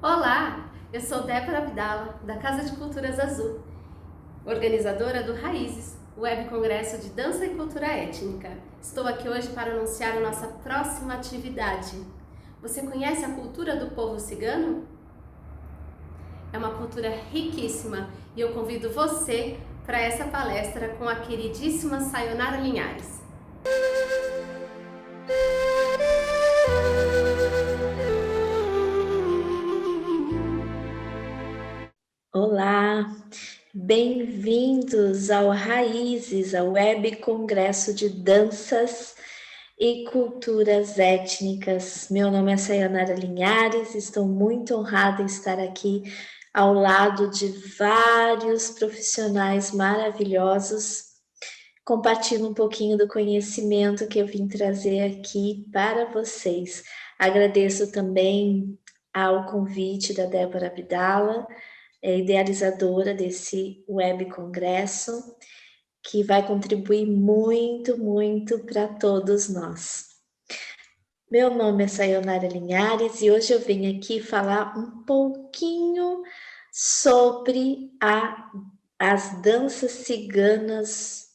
Olá, eu sou Débora Abdala, da Casa de Culturas Azul, organizadora do Raízes, Web Congresso de Dança e Cultura Étnica. Estou aqui hoje para anunciar a nossa próxima atividade. Você conhece a cultura do povo cigano? É uma cultura riquíssima e eu convido você para essa palestra com a queridíssima Sayonara Linhares. Olá, bem-vindos ao Raízes, ao Web Congresso de Danças e Culturas Étnicas. Meu nome é Sayonara Linhares, estou muito honrada em estar aqui ao lado de vários profissionais maravilhosos, compartilhando um pouquinho do conhecimento que eu vim trazer aqui para vocês. Agradeço também ao convite da Débora Abdala, idealizadora desse web congresso, que vai contribuir muito para todos nós. Meu nome é Sayonara Linhares e hoje eu venho aqui falar um pouquinho sobre as danças ciganas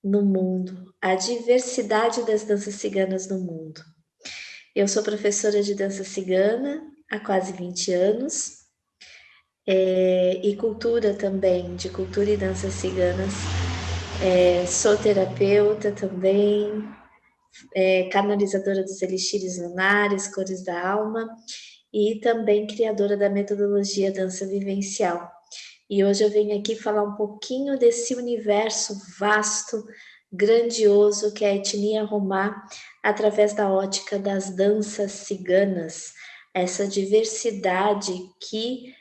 no mundo, a diversidade das danças ciganas no mundo. Eu sou professora de dança cigana há quase 20 anos, e cultura também, de cultura e danças ciganas. Sou terapeuta também, canalizadora dos elixires lunares, cores da alma, e também criadora da metodologia dança vivencial. E hoje eu venho aqui falar um pouquinho desse universo vasto, grandioso que é a etnia Romá, através da ótica das danças ciganas, essa diversidade que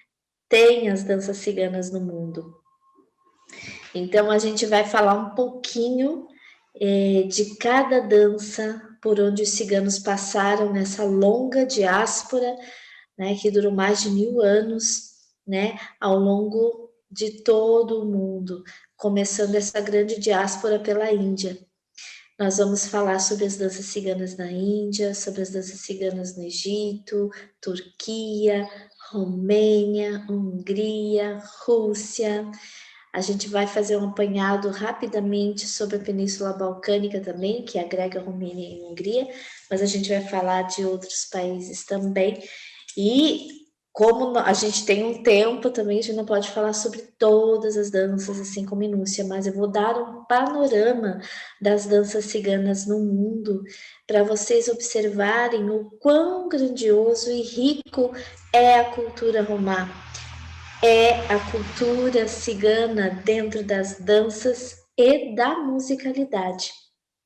tem as danças ciganas no mundo. Então a gente vai falar um pouquinho de cada dança por onde os ciganos passaram nessa longa diáspora, né, que durou mais de 1000 anos, né, ao longo de todo o mundo, começando essa grande diáspora pela Índia. Nós vamos falar sobre as danças ciganas na Índia, sobre as danças ciganas no Egito, Turquia, Romênia, Hungria, Rússia. A gente vai fazer um apanhado rapidamente sobre a Península Balcânica também, que agrega Romênia e Hungria, mas a gente vai falar de outros países também. E como a gente tem um tempo também, a gente não pode falar sobre todas as danças assim com minúcia, mas eu vou dar um panorama das danças ciganas no mundo para vocês observarem o quão grandioso e rico é a cultura romã, é a cultura cigana dentro das danças e da musicalidade,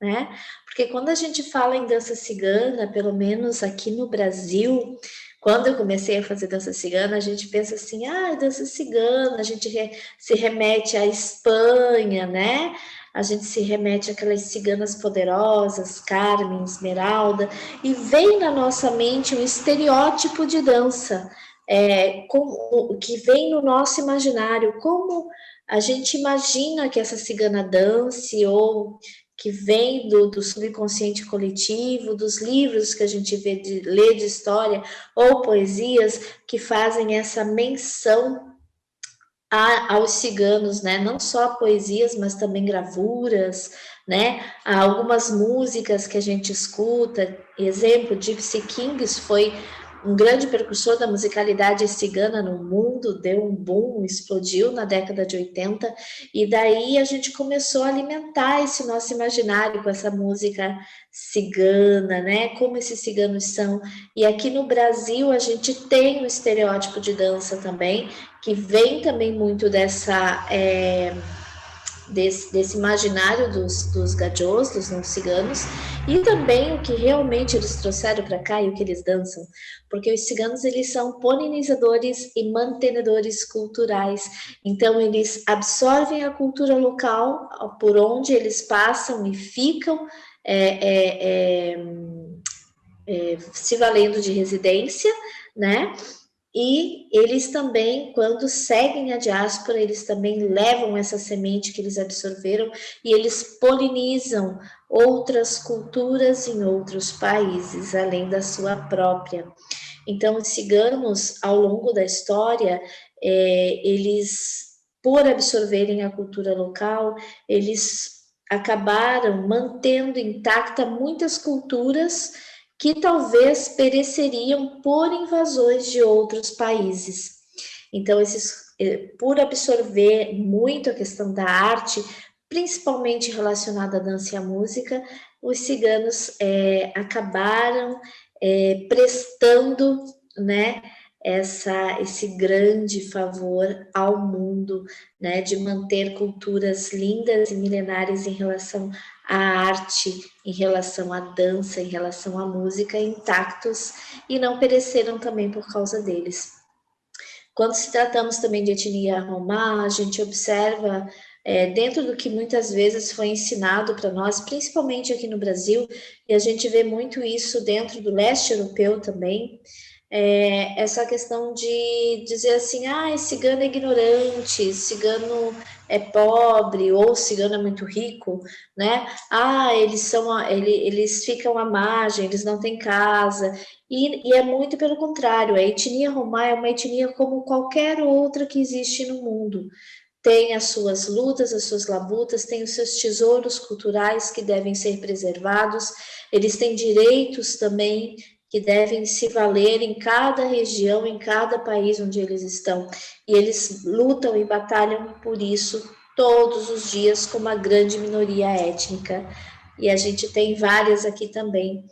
né? Porque quando a gente fala em dança cigana, pelo menos aqui no Brasil, quando eu comecei a fazer dança cigana, a gente pensa assim, dança cigana, a gente se remete à Espanha, né? A gente se remete àquelas ciganas poderosas, Carmen, Esmeralda, e vem na nossa mente um estereótipo de dança, que vem no nosso imaginário, como a gente imagina que essa cigana dance, ou que vem do subconsciente coletivo, dos livros que a gente lê de história, ou poesias que fazem essa menção aos ciganos, né? Não só poesias, mas também gravuras, né? Há algumas músicas que a gente escuta, exemplo, Gypsy Kings foi um grande precursor da musicalidade cigana no mundo, deu um boom, explodiu na década de 80, e daí a gente começou a alimentar esse nosso imaginário com essa música cigana, né? Como esses ciganos são. E aqui no Brasil a gente tem um estereótipo de dança também, que vem também muito desse imaginário dos gajos, dos não ciganos, e também o que realmente eles trouxeram para cá e o que eles dançam, porque os ciganos eles são polinizadores e mantenedores culturais, então eles absorvem a cultura local por onde eles passam e ficam se valendo de residência, né? E eles também, quando seguem a diáspora, eles também levam essa semente que eles absorveram e eles polinizam outras culturas em outros países, além da sua própria. Então, os ciganos, ao longo da história, eles, por absorverem a cultura local, eles acabaram mantendo intacta muitas culturas que talvez pereceriam por invasões de outros países. Então, por absorver muito a questão da arte, principalmente relacionada à dança e à música, os ciganos acabaram prestando, né, esse grande favor ao mundo, né, de manter culturas lindas e milenares em relação à arte, em relação à dança, em relação à música, intactos e não pereceram também por causa deles. Quando se tratamos também de etnia romá, a gente observa, dentro do que muitas vezes foi ensinado para nós, principalmente aqui no Brasil, e a gente vê muito isso dentro do leste europeu também, essa questão de dizer assim, cigano é ignorante, cigano é pobre, ou cigano é muito rico, né? Eles ficam à margem, eles não têm casa, e é muito pelo contrário, a etnia romá é uma etnia como qualquer outra que existe no mundo. Tem as suas lutas, as suas labutas, tem os seus tesouros culturais que devem ser preservados, eles têm direitos também que devem se valer em cada região, em cada país onde eles estão. E eles lutam e batalham por isso todos os dias com uma grande minoria étnica. E a gente tem várias aqui também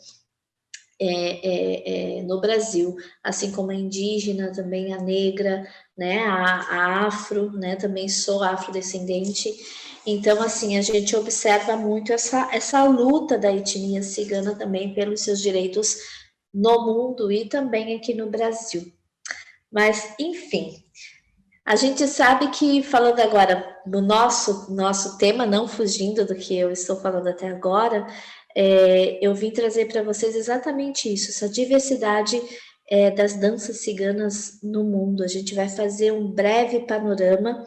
no Brasil, assim como a indígena, também a negra, né, a afro, né, também sou afrodescendente. Então, assim, a gente observa muito essa luta da etnia cigana também pelos seus direitos no mundo e também aqui no Brasil. Mas, enfim, a gente sabe que, falando agora do nosso tema, não fugindo do que eu estou falando até agora, eu vim trazer para vocês exatamente isso, essa diversidade das danças ciganas no mundo. A gente vai fazer um breve panorama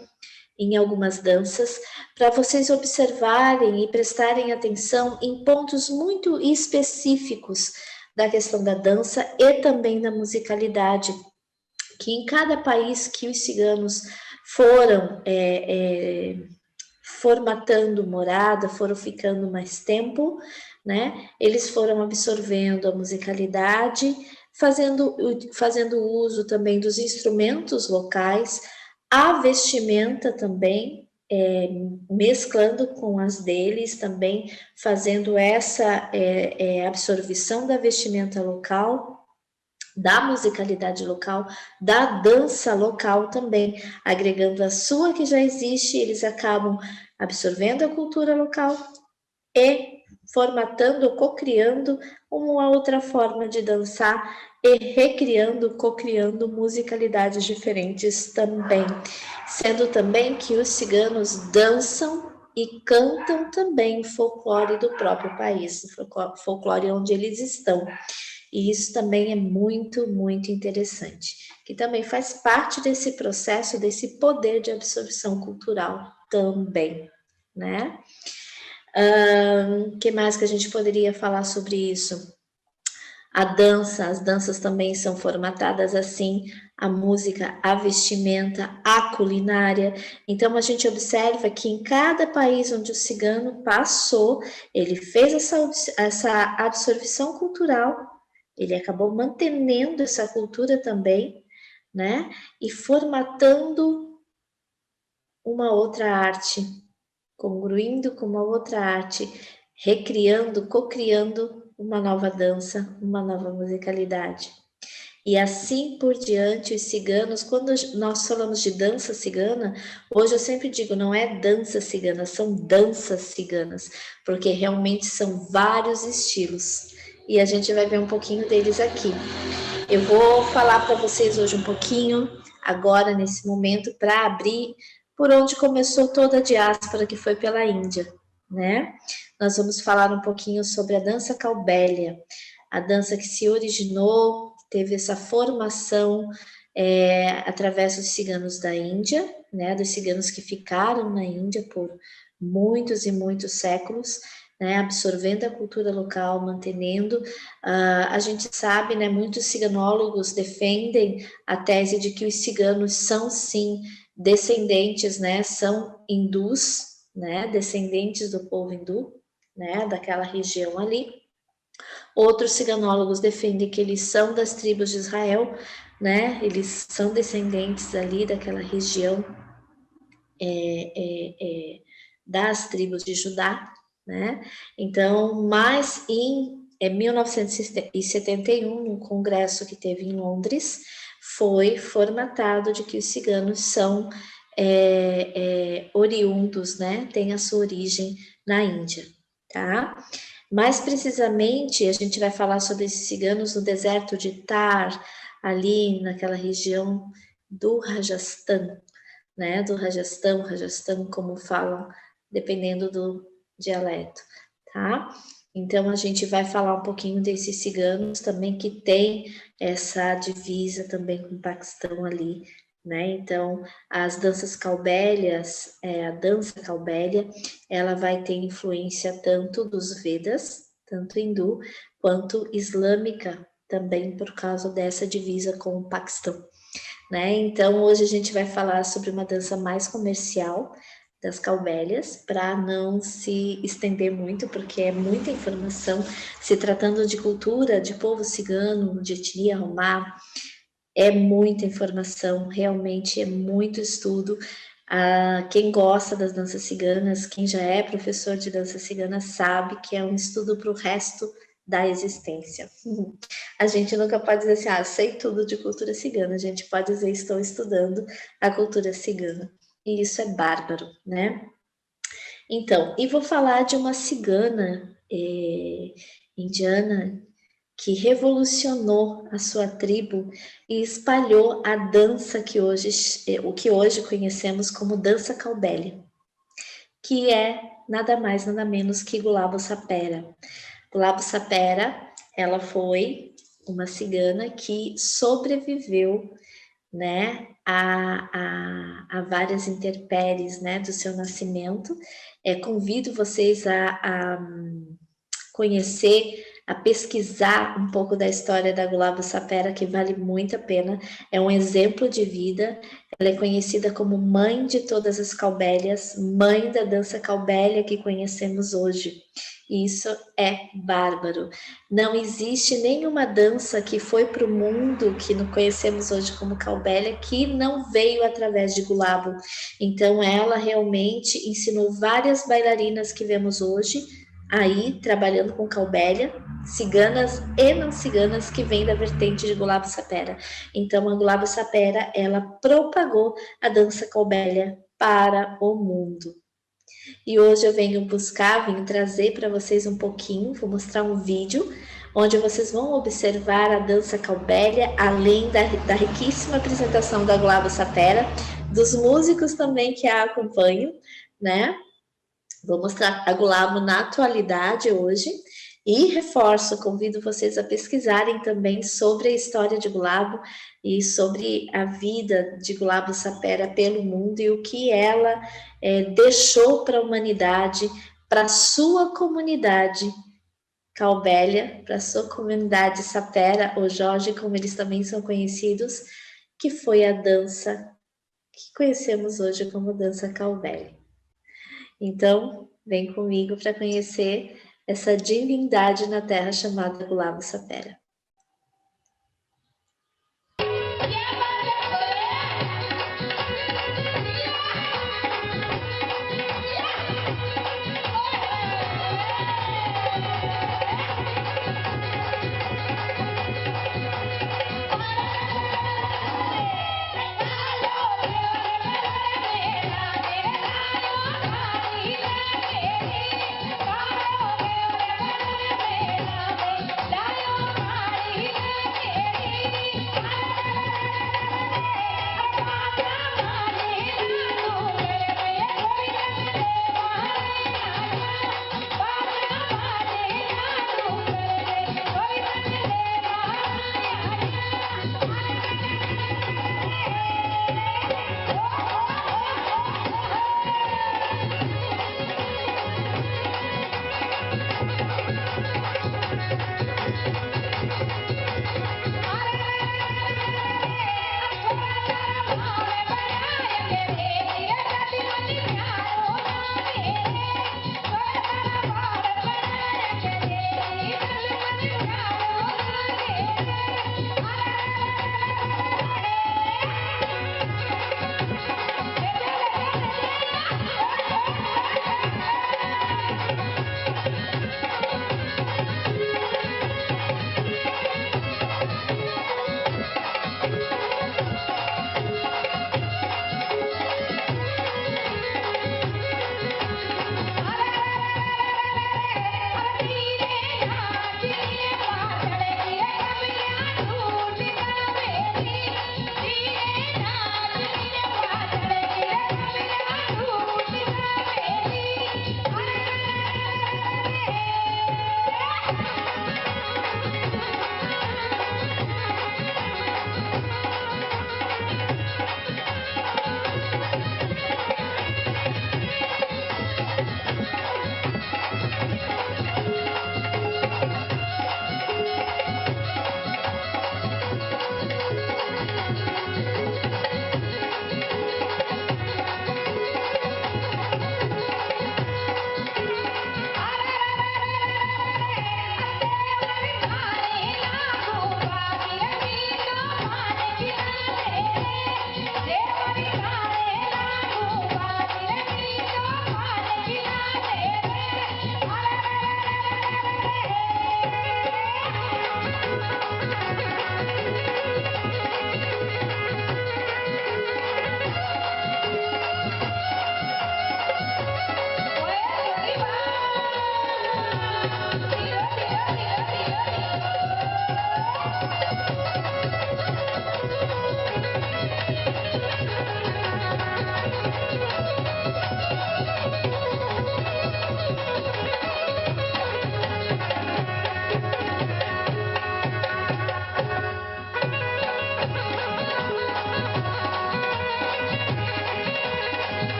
em algumas danças, para vocês observarem e prestarem atenção em pontos muito específicos da questão da dança e também da musicalidade, que em cada país que os ciganos foram formatando morada, foram ficando mais tempo, né? Eles foram absorvendo a musicalidade, fazendo uso também dos instrumentos locais, a vestimenta também, mesclando com as deles também, fazendo essa absorção da vestimenta local, da musicalidade local, da dança local também, agregando a sua que já existe, eles acabam absorvendo a cultura local e formatando, co-criando uma outra forma de dançar e recriando, co-criando musicalidades diferentes também, sendo também que os ciganos dançam e cantam também folclore do próprio país, folclore onde eles estão. E isso também é muito, muito interessante, que também faz parte desse processo, desse poder de absorção cultural também, né? Que mais que a gente poderia falar sobre isso? As danças também são formatadas assim, a música, a vestimenta, a culinária. Então a gente observa que em cada país onde o cigano passou, ele fez essa absorção cultural, ele acabou mantendo essa cultura também, né? E formatando uma outra arte, congruindo com uma outra arte, recriando, co-criando uma nova dança, uma nova musicalidade. E assim por diante, os ciganos, quando nós falamos de dança cigana, hoje eu sempre digo, não é dança cigana, são danças ciganas, porque realmente são vários estilos. E a gente vai ver um pouquinho deles aqui. Eu vou falar para vocês hoje um pouquinho, agora nesse momento, para abrir por onde começou toda a diáspora que foi pela Índia, né? Nós vamos falar um pouquinho sobre a dança caubélia, a dança que se originou, teve essa formação através dos ciganos da Índia, né? Dos ciganos que ficaram na Índia por muitos e muitos séculos, né, absorvendo a cultura local, mantenendo. A gente sabe, né, muitos ciganólogos defendem a tese de que os ciganos são, sim, descendentes, né, são hindus, né, descendentes do povo hindu, né, daquela região ali. Outros ciganólogos defendem que eles são das tribos de Israel, né, eles são descendentes ali daquela região das tribos de Judá, né? Então, mas em 1971, no congresso que teve em Londres, foi formatado de que os ciganos são oriundos, né? Tem a sua origem na Índia, tá? Mais precisamente, a gente vai falar sobre esses ciganos no deserto de Thar, ali naquela região do Rajasthan, né, do Rajastão, como falam, dependendo do dialeto, tá? Então, a gente vai falar um pouquinho desses ciganos também, que tem essa divisa também com o Paquistão ali, né? Então, as danças caubélias, a dança caubélia, ela vai ter influência tanto dos Vedas, tanto hindu, quanto islâmica, também por causa dessa divisa com o Paquistão, né? Então, hoje a gente vai falar sobre uma dança mais comercial das caubélias, para não se estender muito, porque é muita informação, se tratando de cultura, de povo cigano, de etnia romá, é muita informação, realmente é muito estudo. Quem gosta das danças ciganas, quem já é professor de dança cigana, sabe que é um estudo para o resto da existência. A gente nunca pode dizer assim, sei tudo de cultura cigana, a gente pode dizer, estou estudando a cultura cigana, e isso é bárbaro, né? Então, e vou falar de uma cigana indiana que revolucionou a sua tribo e espalhou a dança que hoje, o que hoje conhecemos como dança caubélia, que é nada mais, nada menos que Gulabo Sapera. Gulabo Sapera, ela foi uma cigana que sobreviveu, né, a várias intempéries, né, do seu nascimento. Convido vocês a conhecer, a pesquisar um pouco da história da Gulabo Sapera, que vale muito a pena. É um exemplo de vida. Ela é conhecida como mãe de todas as caubélias, mãe da dança caubélia que conhecemos hoje. Isso é bárbaro. Não existe nenhuma dança que foi para o mundo, que não conhecemos hoje como caubélia, que não veio através de Gulabo. Então, ela realmente ensinou várias bailarinas que vemos hoje aí trabalhando com caubélia, ciganas e não ciganas, que vêm da vertente de Gulabo Sapera. Então, a Gulabo Sapera, ela propagou a dança caubélia para o mundo. E hoje eu venho trazer para vocês um pouquinho, vou mostrar um vídeo onde vocês vão observar a dança caubélia, além da riquíssima apresentação da Gulabo Sapera, dos músicos também que a acompanham, né? Vou mostrar a Gulabo na atualidade hoje e reforço, convido vocês a pesquisarem também sobre a história de Gulabo e sobre a vida de Gulabo Sapera pelo mundo e o que ela deixou para a humanidade, para a sua comunidade caubélia, para a sua comunidade sapera, ou Jorge, como eles também são conhecidos, que foi a dança que conhecemos hoje como dança caubélia. Então, vem comigo para conhecer essa divindade na terra chamada Gulabo Sapera.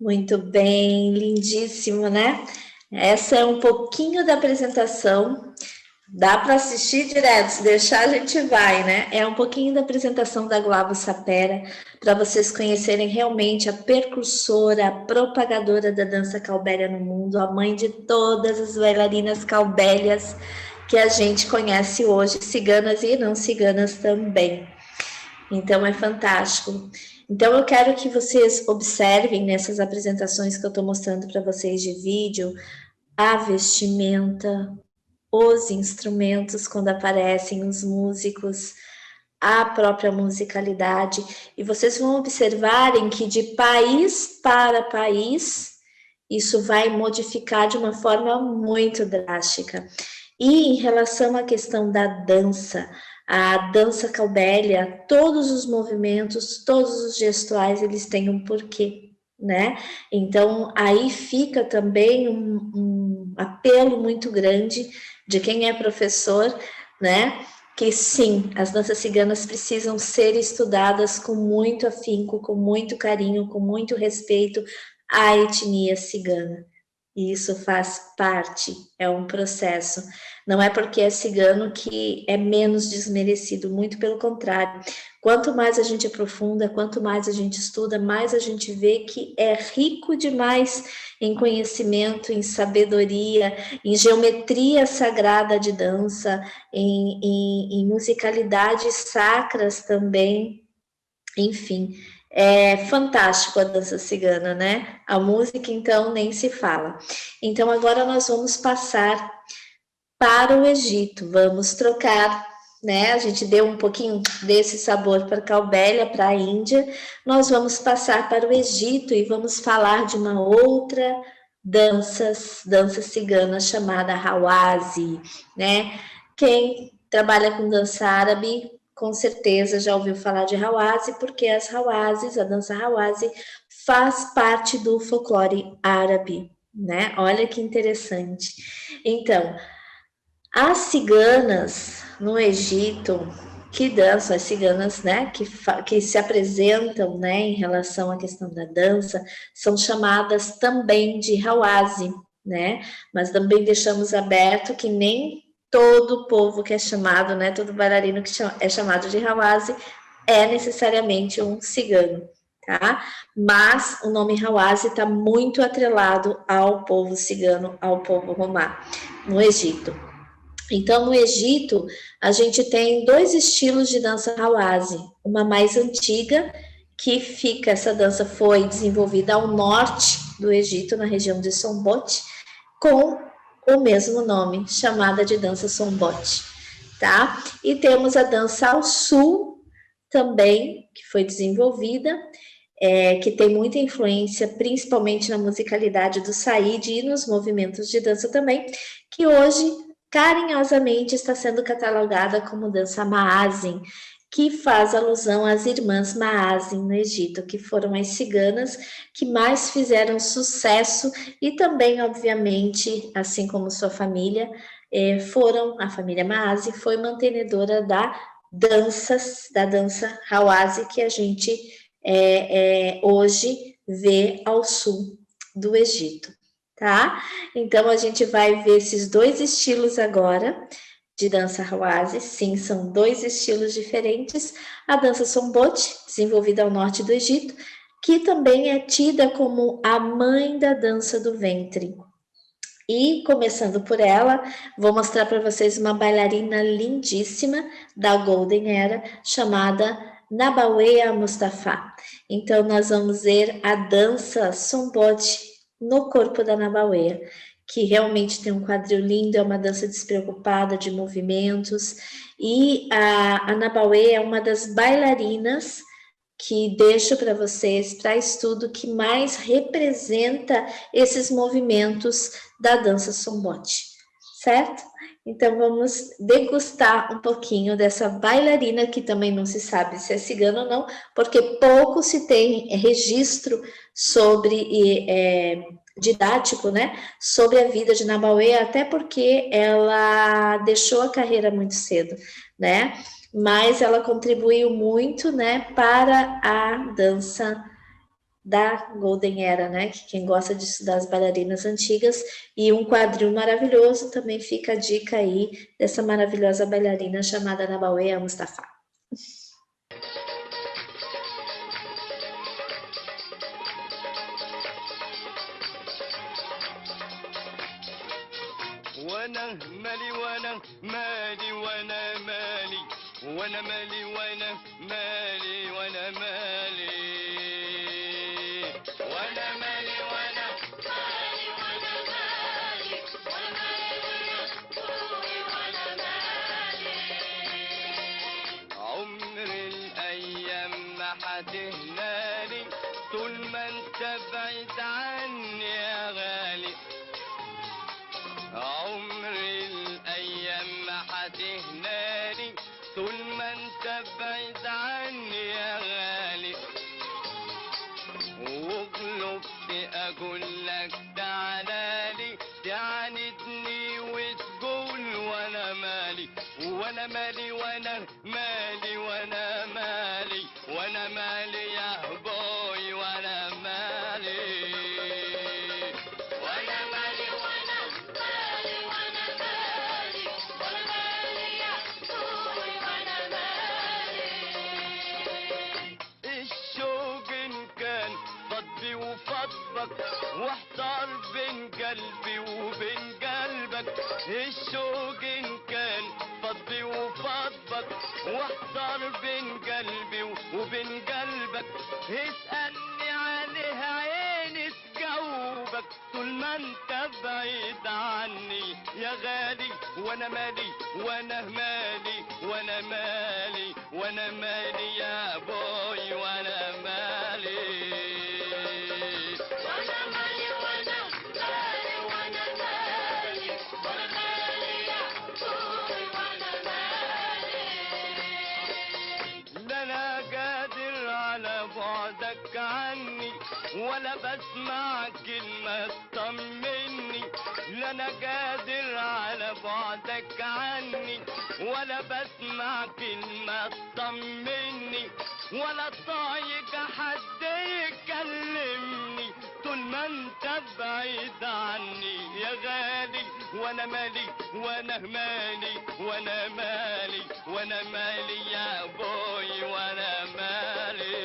Muito bem, lindíssimo, né? Essa é um pouquinho da apresentação. Dá para assistir direto, se deixar a gente vai, né? É um pouquinho da apresentação da Glavo Sapera, para vocês conhecerem realmente a precursora, a propagadora da dança calbélia no mundo, a mãe de todas as bailarinas calbélias que a gente conhece hoje, ciganas e não ciganas também. Então é fantástico. Então eu quero que vocês observem nessas apresentações que eu estou mostrando para vocês de vídeo, a vestimenta, os instrumentos quando aparecem, os músicos, a própria musicalidade, e vocês vão observarem que de país para país isso vai modificar de uma forma muito drástica. E em relação à questão da dança, a dança calbélia, todos os movimentos, todos os gestuais, eles têm um porquê, né? Então, aí fica também um apelo muito grande de quem é professor, né? Que sim, as danças ciganas precisam ser estudadas com muito afinco, com muito carinho, com muito respeito à etnia cigana. E isso faz parte, é um processo. Não é porque é cigano que é menos desmerecido, muito pelo contrário. Quanto mais a gente aprofunda, quanto mais a gente estuda, mais a gente vê que é rico demais em conhecimento, em sabedoria, em geometria sagrada de dança, em musicalidades sacras também, enfim. É fantástico a dança cigana, né? A música, então, nem se fala. Então, agora nós vamos passar para o Egito. Vamos trocar, né? A gente deu um pouquinho desse sabor para a calbélia, para a Índia. Nós vamos passar para o Egito e vamos falar de uma outra dança cigana chamada Hawazi, né? Quem trabalha com dança árabe com certeza já ouviu falar de Hawazi, porque as Hawazis, a dança Hawazi, faz parte do folclore árabe, né? Olha que interessante. Então, as ciganas no Egito, que dançam, as ciganas, né, que se apresentam, né, em relação à questão da dança, são chamadas também de Hawazi, né? Mas também deixamos aberto que nem todo povo que é chamado, né, todo bailarino que é chamado de Hawazi é necessariamente um cigano, tá? Mas o nome Hawazi está muito atrelado ao povo cigano, ao povo romá, no Egito. Então, no Egito, a gente tem dois estilos de dança Hawazi. Uma mais antiga, que fica, essa dança foi desenvolvida ao norte do Egito, na região de Sombote, com o mesmo nome, chamada de dança Sombote, tá? E temos a dança ao sul, também, que foi desenvolvida, que tem muita influência, principalmente na musicalidade do Said e nos movimentos de dança também, que hoje carinhosamente está sendo catalogada como dança Maazin, que faz alusão às irmãs Maazin no Egito, que foram as ciganas que mais fizeram sucesso e também, obviamente, assim como sua família, a família Maazin foi mantenedora da dança Hawazi que a gente hoje vê ao sul do Egito, tá? Então a gente vai ver esses dois estilos agora de dança Hawazi. Sim, são dois estilos diferentes. A dança Sombote, desenvolvida ao norte do Egito, que também é tida como a mãe da dança do ventre. E começando por ela, vou mostrar para vocês uma bailarina lindíssima da Golden Era, chamada Nabaweya Mustafa. Então, nós vamos ver a dança Sombote no corpo da Nabaweya, que realmente tem um quadril lindo, é uma dança despreocupada de movimentos. E a Nabaweya é uma das bailarinas que deixo para vocês para estudo que mais representa esses movimentos da dança Sombote, certo? Então vamos degustar um pouquinho dessa bailarina que também não se sabe se é cigana ou não, porque pouco se tem registro sobre didático, né, sobre a vida de Nabaweya, até porque ela deixou a carreira muito cedo, né? Mas ela contribuiu muito, né, para a dança da Golden Era, né? Que quem gosta de estudar as bailarinas antigas, e um quadril maravilhoso, também fica a dica aí dessa maravilhosa bailarina chamada Nabawea Mustafa. وانا مالي وانا مالي وانا مالي وانا مالي وانا مالي وانا مالي وانا مالي وانا مالي وانا مالي وانا مالي وانا مالي عمر الايام ما هتهنالي طول ما انت بعيد عني يا غالي عمر الايام ما هتهنالي طول ما انت بعيد عني يا غالي وغلبت اقول لك تعالالي تعاندني وتقول وانا مالي وانا مالي وانا مالي وانا مالي وانا مالي يا بوي وانا مالي وانا مالي وانا مالي وانا مالي وانا مالي يا بوي وانا مالي الشوق ان كان فضي وفضك واحتار بين قلبي وبين قلبك الشوق ان كان فضي وفضك واحتار بين قلبي وبين قلبك اسألني عليه عيني تجاوبك طول ما انت بعيد عني يا غالي وانا مالي وانا مالي وانا مالي وانا مالي يا بوي وانا مالي وانا مالي وانا مالي وانا مالي وانا مالي يا بوي وانا مالي لا انا قادر على بعدك عني ولا بسمع كلمة تطمني لا انا قادر على بعدك عني ولا بسمع كلمة تطمني ولا طايق حد يكلمني طول ما انت بعيد عني يا غالي وانا مالي وانا مالي وانا مالي وانا مالي يا بوي وانا مالي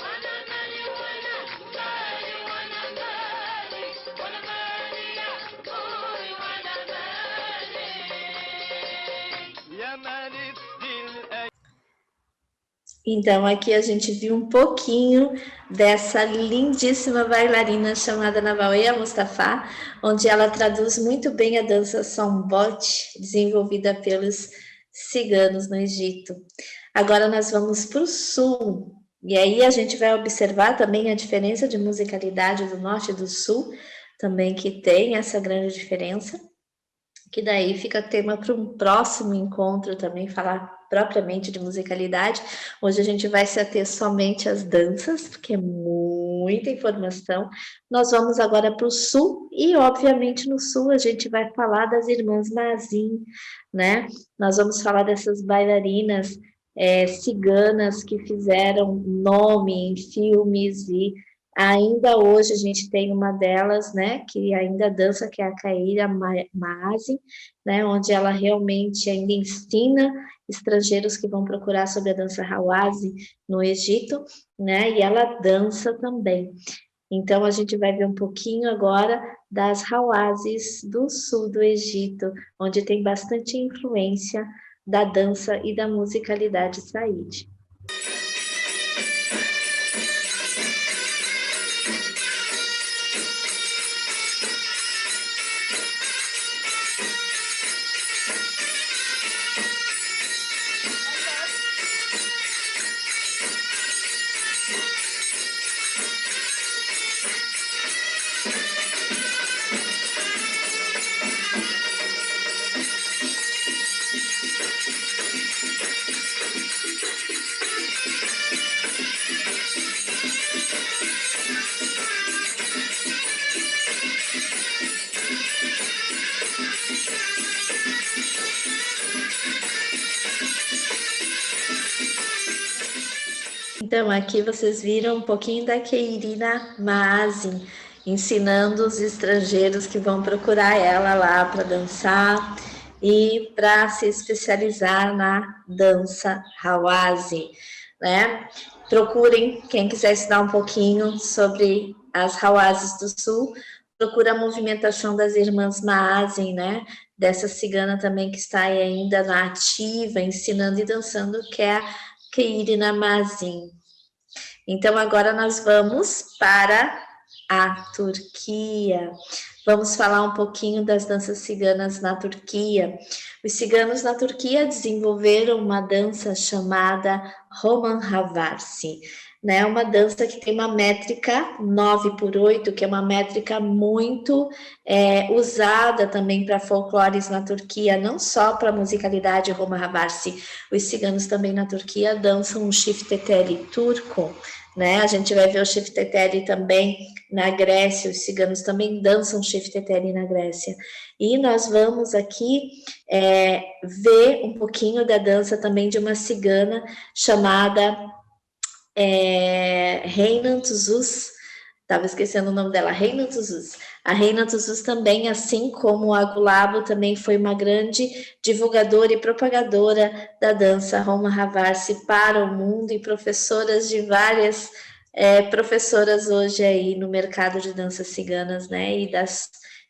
وانا مالي وانا مالي وانا مالي وانا مالي يا بوي وانا مالي يا مالي Então, aqui a gente viu um pouquinho dessa lindíssima bailarina chamada Nabawea Mustafa, onde ela traduz muito bem a dança Sambot, desenvolvida pelos ciganos no Egito. Agora nós vamos para o sul, e aí a gente vai observar também a diferença de musicalidade do norte e do sul, também que tem essa grande diferença, que daí fica tema para um próximo encontro também, falar propriamente de musicalidade. Hoje a gente vai se ater somente às danças, porque é muita informação. Nós vamos agora para o sul, e obviamente no sul a gente vai falar das irmãs Mazin, né? Nós vamos falar dessas bailarinas ciganas que fizeram nome em filmes, e ainda hoje a gente tem uma delas, né, que ainda dança, que é a Kaira Maazi, né, onde ela realmente ainda ensina estrangeiros que vão procurar sobre a dança Hawazi no Egito, né, e ela dança também. Então, a gente vai ver um pouquinho agora das Hawazis do sul do Egito, onde tem bastante influência da dança e da musicalidade saíde. Então, aqui vocês viram um pouquinho da Keirina Maazin, ensinando os estrangeiros que vão procurar ela lá para dançar e para se especializar na dança Hawazi, né? Procurem, quem quiser estudar um pouquinho sobre as Hawazis do Sul, procura a movimentação das irmãs Maazin, né? Dessa cigana também que está aí ainda na ativa, ensinando e dançando, que é a Keirina Mazin. Então, agora nós vamos para a Turquia. Vamos falar um pouquinho das danças ciganas na Turquia. Os ciganos na Turquia desenvolveram uma dança chamada Roman Havarsi, né? Uma dança que tem uma métrica 9/8, que é uma métrica muito usada também para folclores na Turquia, não só para a musicalidade Roman Havarsi. Os ciganos também na Turquia dançam o shifteteli turco, né? A gente vai ver o shifteteli também na Grécia, os ciganos também dançam shifteteli na Grécia. E nós vamos aqui ver um pouquinho da dança também de uma cigana chamada Reina Tuzuz. Estava esquecendo o nome dela, Reina Tuzuz. A Reina Tuzuz também, assim como a Gulabo, também foi uma grande divulgadora e propagadora da dança Roma Havarsi para o mundo e professoras de várias professoras hoje aí no mercado de danças ciganas, né? E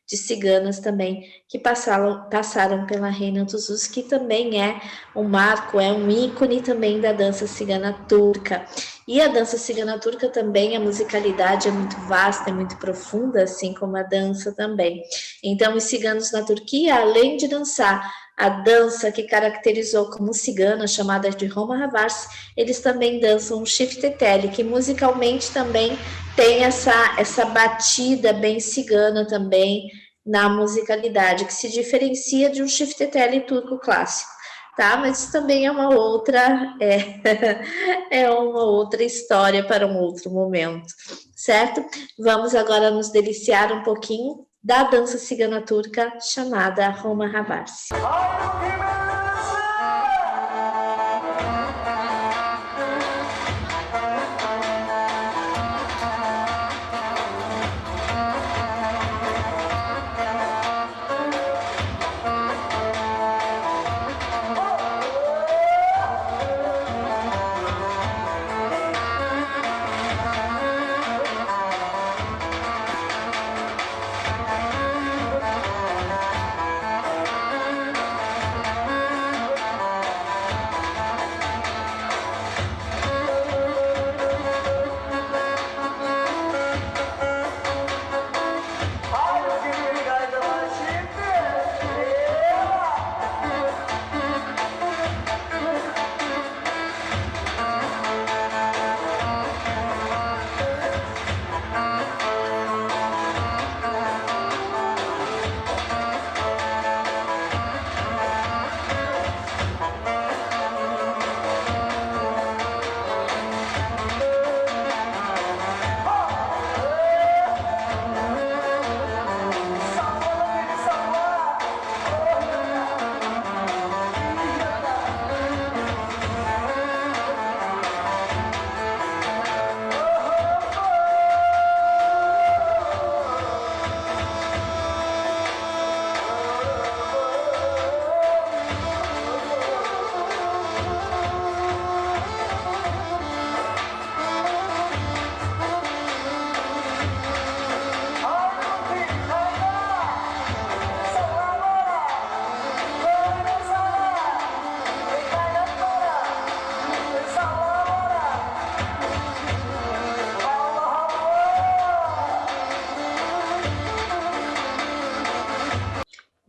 de ciganas também, que passaram pela Reina Tuzuz, que também é um marco, é um ícone também da dança cigana turca. E a dança cigana turca também, a musicalidade é muito vasta, é muito profunda, assim como a dança também. Então, os ciganos na Turquia, além de dançar a dança que caracterizou como cigana, chamada de Roma Havarsi, eles também dançam o shifteteli, que musicalmente também tem essa batida bem cigana também na musicalidade, que se diferencia de um shifteteli turco clássico, tá? Mas isso também é uma outra é uma outra história para um outro momento, certo? Vamos agora nos deliciar um pouquinho da dança cigana turca chamada Roma Havarsi.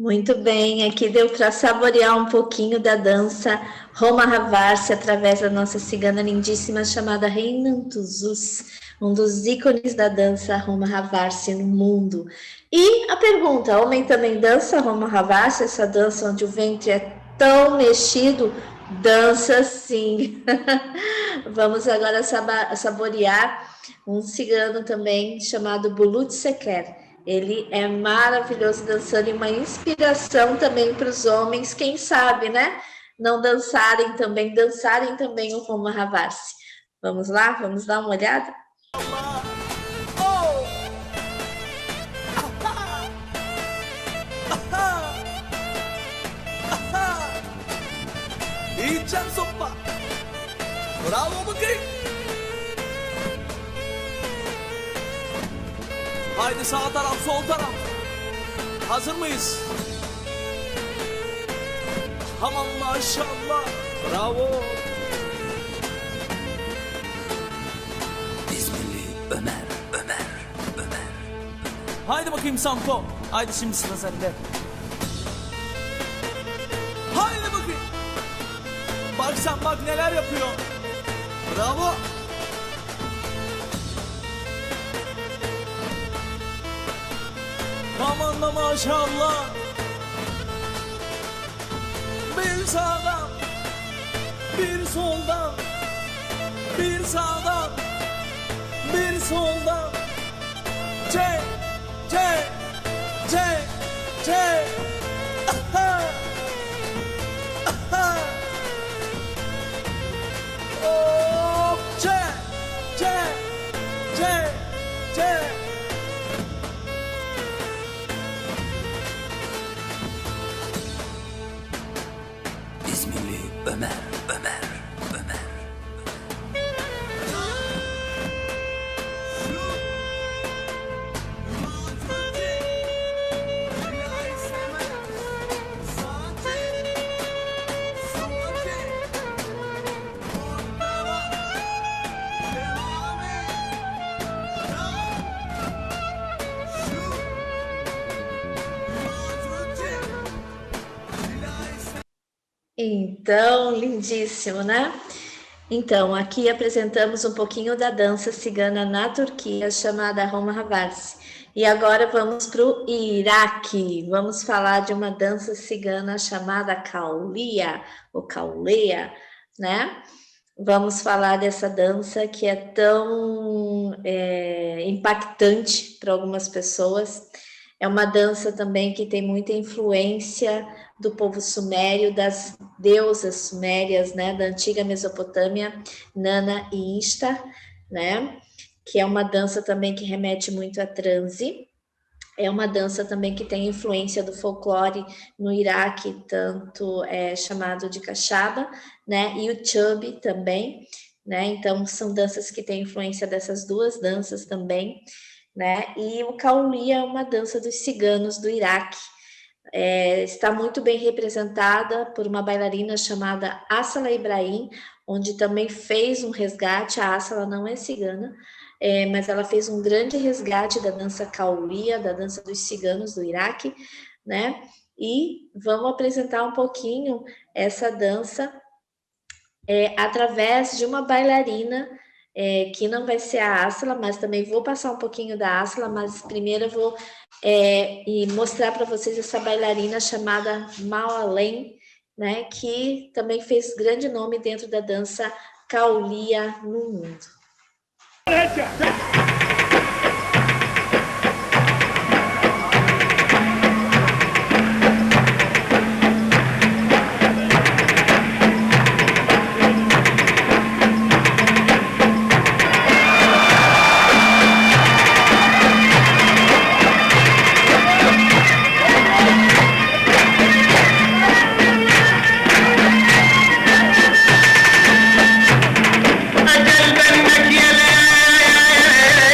Muito bem, aqui deu para saborear um pouquinho da dança Roma Havarsi através da nossa cigana lindíssima chamada Reina Tuzuz, um dos ícones da dança Roma Havarsi no mundo. E a pergunta, homem também dança Roma Havarsi, essa dança onde o ventre é tão mexido? Dança sim. Vamos agora saborear um cigano também chamado Bulut Seker. Ele é maravilhoso dançando e uma inspiração também para os homens, quem sabe, né? Não dançarem também o Roma Havarsi. Vamos lá? Vamos dar uma olhada? Oh! İyicem sopa. Bravo bakayım. Haydi sağ taraf, sol taraf. Hazır mıyız? Aman maşallah. Bravo. İzmirli Ömer. Haydi bakayım Samko. Haydi şimdi sıra sende. Haydi bakayım. Bak sen bak neler yapıyor. Bravo. Aman da maşallah. Bir sağdan, bir soldan, bir sağdan, bir soldan. Çek, çek, çek, çek. Aha. Aha. Hop, çek, çek, çek, çek. İzmirli Ömer. Então, lindíssimo, né? Então, aqui apresentamos um pouquinho da dança cigana na Turquia, chamada Roma Havasi. E agora vamos para o Iraque. Vamos falar de uma dança cigana chamada Kaulia, ou Kauleia, né? Vamos falar dessa dança que é tão impactante para algumas pessoas. É uma dança também que tem muita influência do povo sumério, das deusas sumérias, né, da antiga Mesopotâmia, Nana e Ishtar, né, que é uma dança também que remete muito a transe. É uma dança também que tem influência do folclore no Iraque, tanto chamado de Kashaba, né, e o Chubby também, né, então são danças que têm influência dessas duas danças também, né, e o Kaulia é uma dança dos ciganos do Iraque. Está muito bem representada por uma bailarina chamada Asala Ibrahim, onde também fez um resgate. A Asala não é cigana, mas ela fez um grande resgate da dança Kaulia, da dança dos ciganos do Iraque, né? E vamos apresentar um pouquinho essa dança através de uma bailarina que não vai ser a Asla, mas também vou passar um pouquinho da Asla, mas primeiro eu vou mostrar para vocês essa bailarina chamada Mawalem, né, que também fez grande nome dentro da dança Kaulia no mundo. أجل منك يا ليل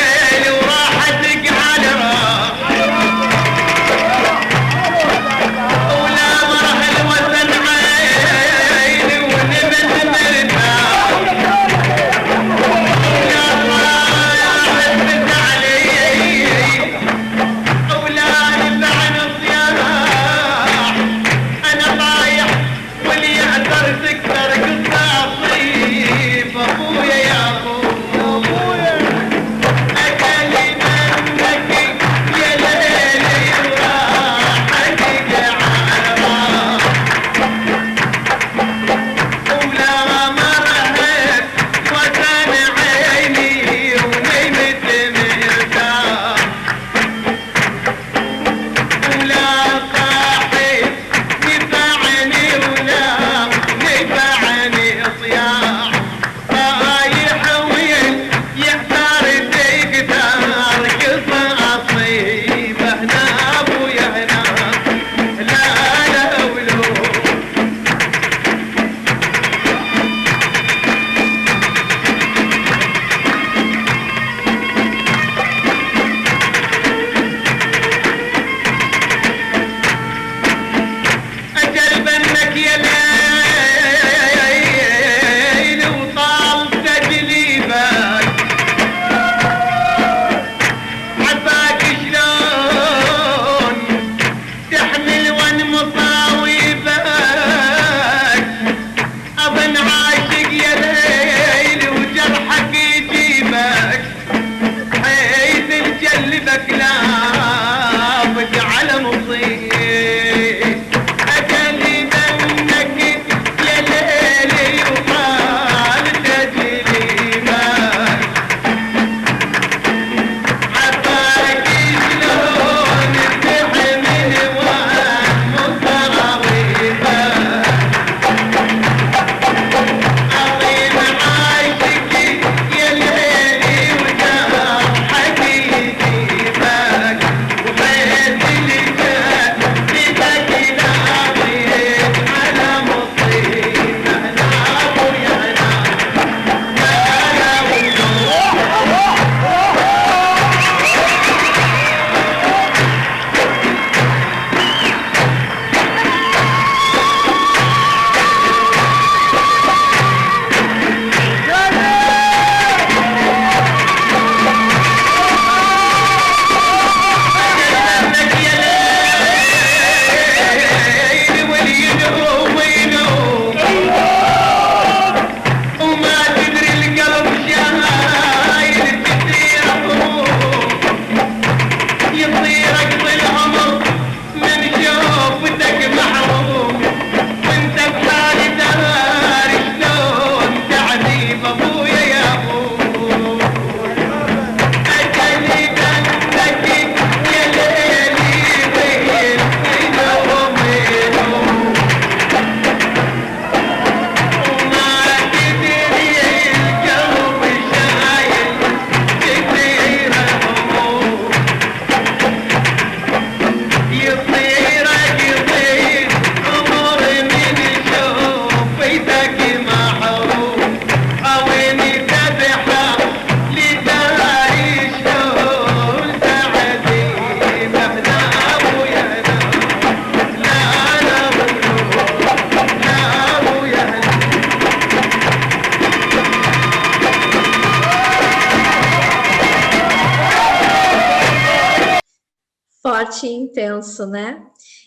forte e intenso, né?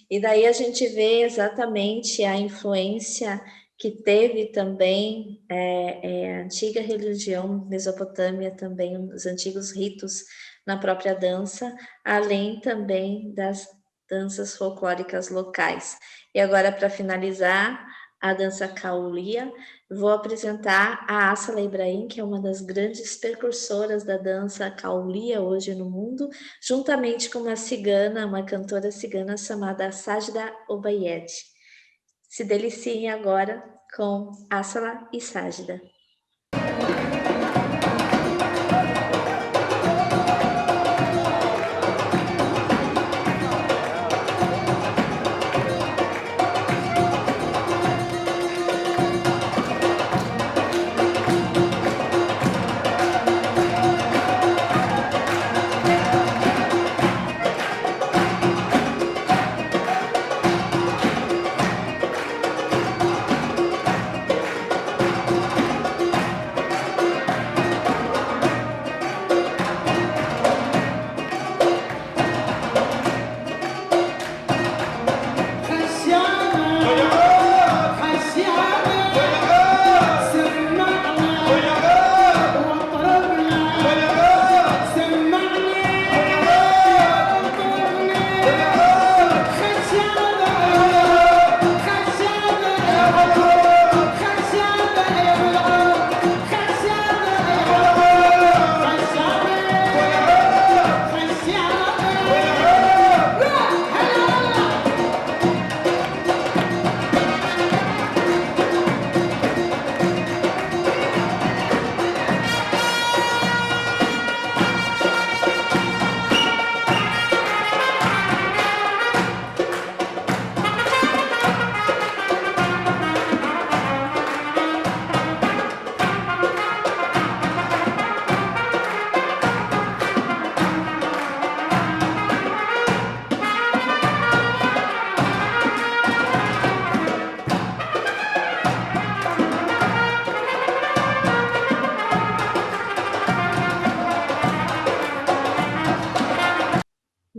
E daí a gente vê exatamente a influência que teve também a antiga religião Mesopotâmia, também os antigos ritos na própria dança, além também das danças folclóricas locais. E agora, para finalizar, a dança Caulia, vou apresentar a Asala Ibrahim, que é uma das grandes percursoras da dança Caulia hoje no mundo, juntamente com uma cigana, uma cantora cigana chamada Sajda Obayed. Se deliciem agora com Asala e Sajda.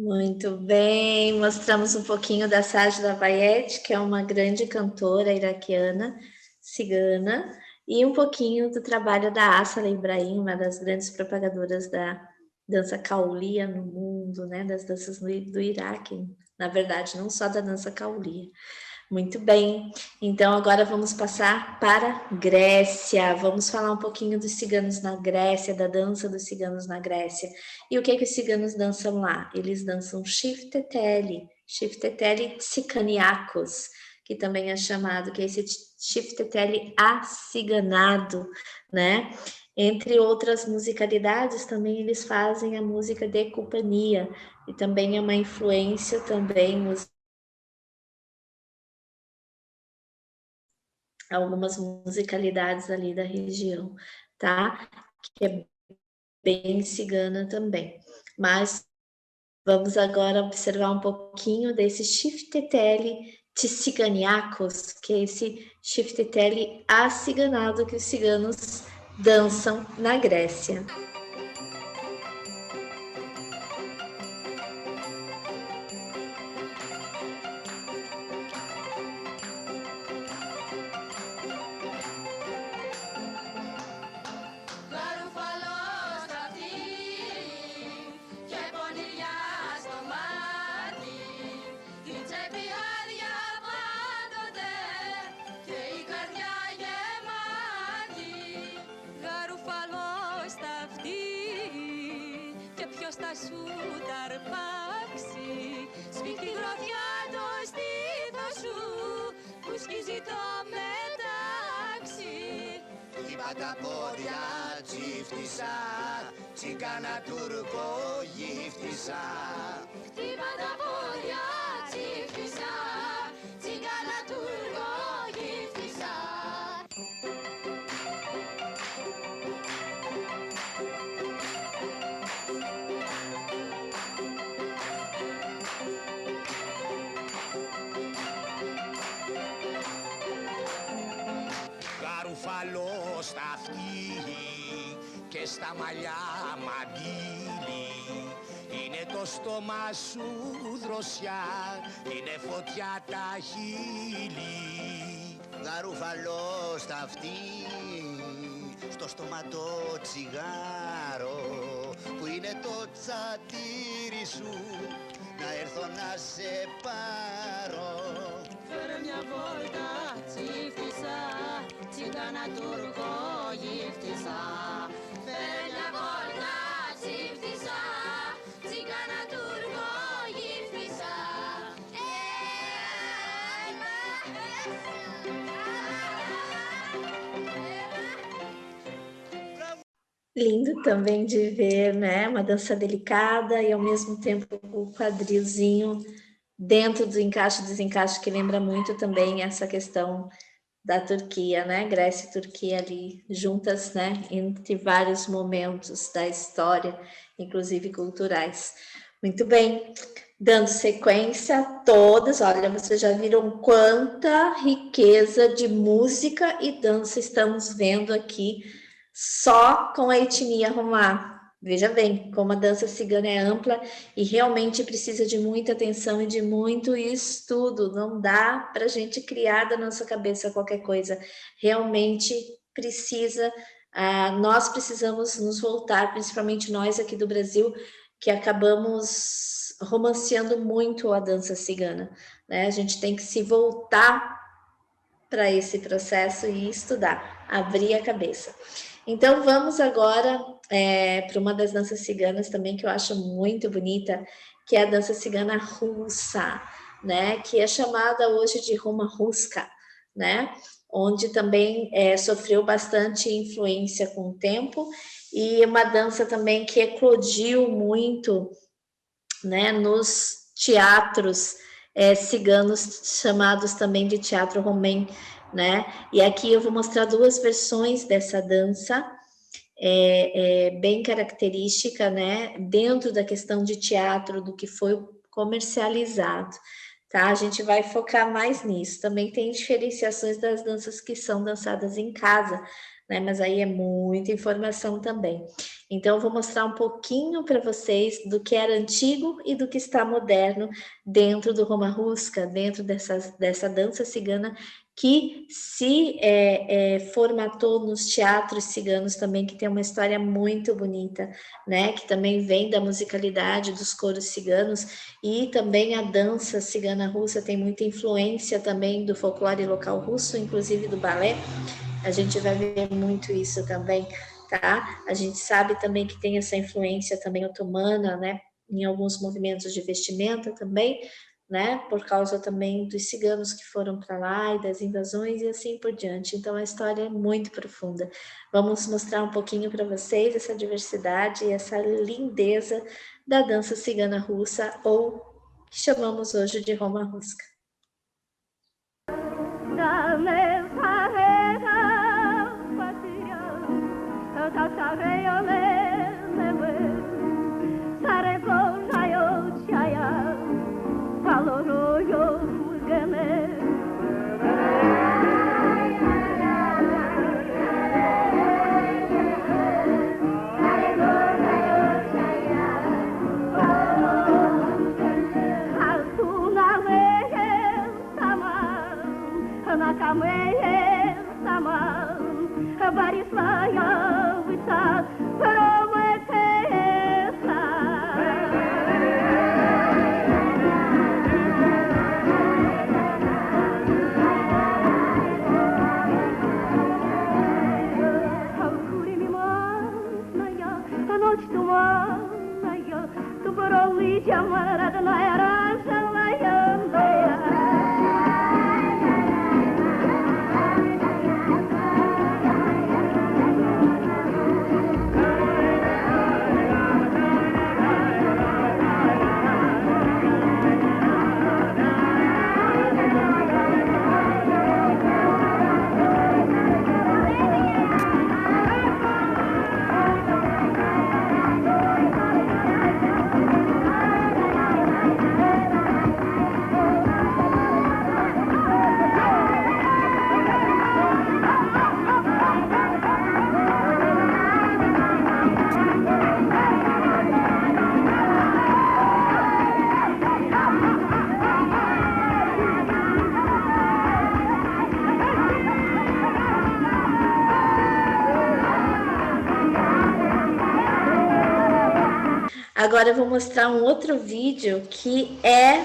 Muito bem, mostramos um pouquinho da Sajda Bayet, que é uma grande cantora iraquiana, cigana, e um pouquinho do trabalho da Asala Ibrahim, uma das grandes propagadoras da dança Caulia no mundo, né, das danças do Iraque, na verdade, não só da dança Caulia. Muito bem, então agora vamos passar para Grécia. Vamos falar um pouquinho dos ciganos na Grécia, da dança dos ciganos na Grécia. E o que os ciganos dançam lá? Eles dançam Shifteteli Tsikaniakos, que também é chamado, que é esse Shifteteli aciganado, né? Entre outras musicalidades, também eles fazem a música de companhia, e também é uma influência também algumas musicalidades ali da região, tá? Que é bem cigana também. Mas vamos agora observar um pouquinho desse Shifteteli Tsiganiakos, que é esse Shifteteli aciganado que os ciganos dançam na Grécia. Θα σου ταρπάξει, σφίχτη γροθιά το στήθος σου που σκίζει το μετάξι. Χτύπα τα πόδια τσίφτησα, τσιγκάνα τουρκο γύφτησα. Χτύπα τα πόδια τσίφτησα, τσιγκάνα τουρκο γύφτησα. Γαρουφαλό στα αυτή και στα μαλλιά μαντήλι. Η Είναι το στόμα σου δροσιά, είναι φωτιά τα χείλη. Γαρουφαλό στα αυτή, στο στόμα το τσιγάρο, που είναι το τσατήρι σου, να έρθω να σε πάρω. Φέρε μια βόλτα τσίφτησα, τσιγκάνα τουρκο γύφτησα. Φέρε μια βόλτα τσίφτησα, τσιγκάνα τουρκο γύφτησα. Lindo também de ver, né? Uma dança delicada e ao mesmo tempo o quadrilzinho dentro do encaixe e desencaixe, que lembra muito também essa questão da Turquia, né? Grécia e Turquia ali juntas, né? Entre vários momentos da história, inclusive culturais. Muito bem, dando sequência a todas, olha, vocês já viram quanta riqueza de música e dança estamos vendo aqui só com a etnia romá. Veja bem, como a dança cigana é ampla e realmente precisa de muita atenção e de muito estudo. Não dá para a gente criar da nossa cabeça qualquer coisa. Realmente precisa, nós precisamos nos voltar, principalmente nós aqui do Brasil, que acabamos romanceando muito a dança cigana, né? A gente tem que se voltar para esse processo e estudar, abrir a cabeça. Então, vamos agora para uma das danças ciganas também que eu acho muito bonita, que é a dança cigana russa, né? Que é chamada hoje de Roma Ruska, né? Onde também sofreu bastante influência com o tempo e uma dança também que eclodiu muito, né? Nos teatros ciganos, chamados também de teatro romém, né? E aqui eu vou mostrar duas versões dessa dança, bem característica, né? Dentro da questão de teatro, do que foi comercializado, tá? A gente vai focar mais nisso. Também tem diferenciações das danças que são dançadas em casa, né? Mas aí é muita informação também. Então, eu vou mostrar um pouquinho para vocês do que era antigo e do que está moderno dentro do Roma Ruska, dentro dessa dança cigana que se formatou nos teatros ciganos também, que tem uma história muito bonita, né? Que também vem da musicalidade dos coros ciganos e também a dança cigana russa tem muita influência também do folclore local russo, inclusive do balé. A gente vai ver muito isso também, tá? A gente sabe também que tem essa influência também otomana, né? Em alguns movimentos de vestimenta também, né? Por causa também dos ciganos que foram para lá e das invasões e assim por diante. Então, a história é muito profunda. Vamos mostrar um pouquinho para vocês essa diversidade e essa lindeza da dança cigana russa, ou que chamamos hoje de Roma Ruska. Agora eu vou mostrar um outro vídeo que é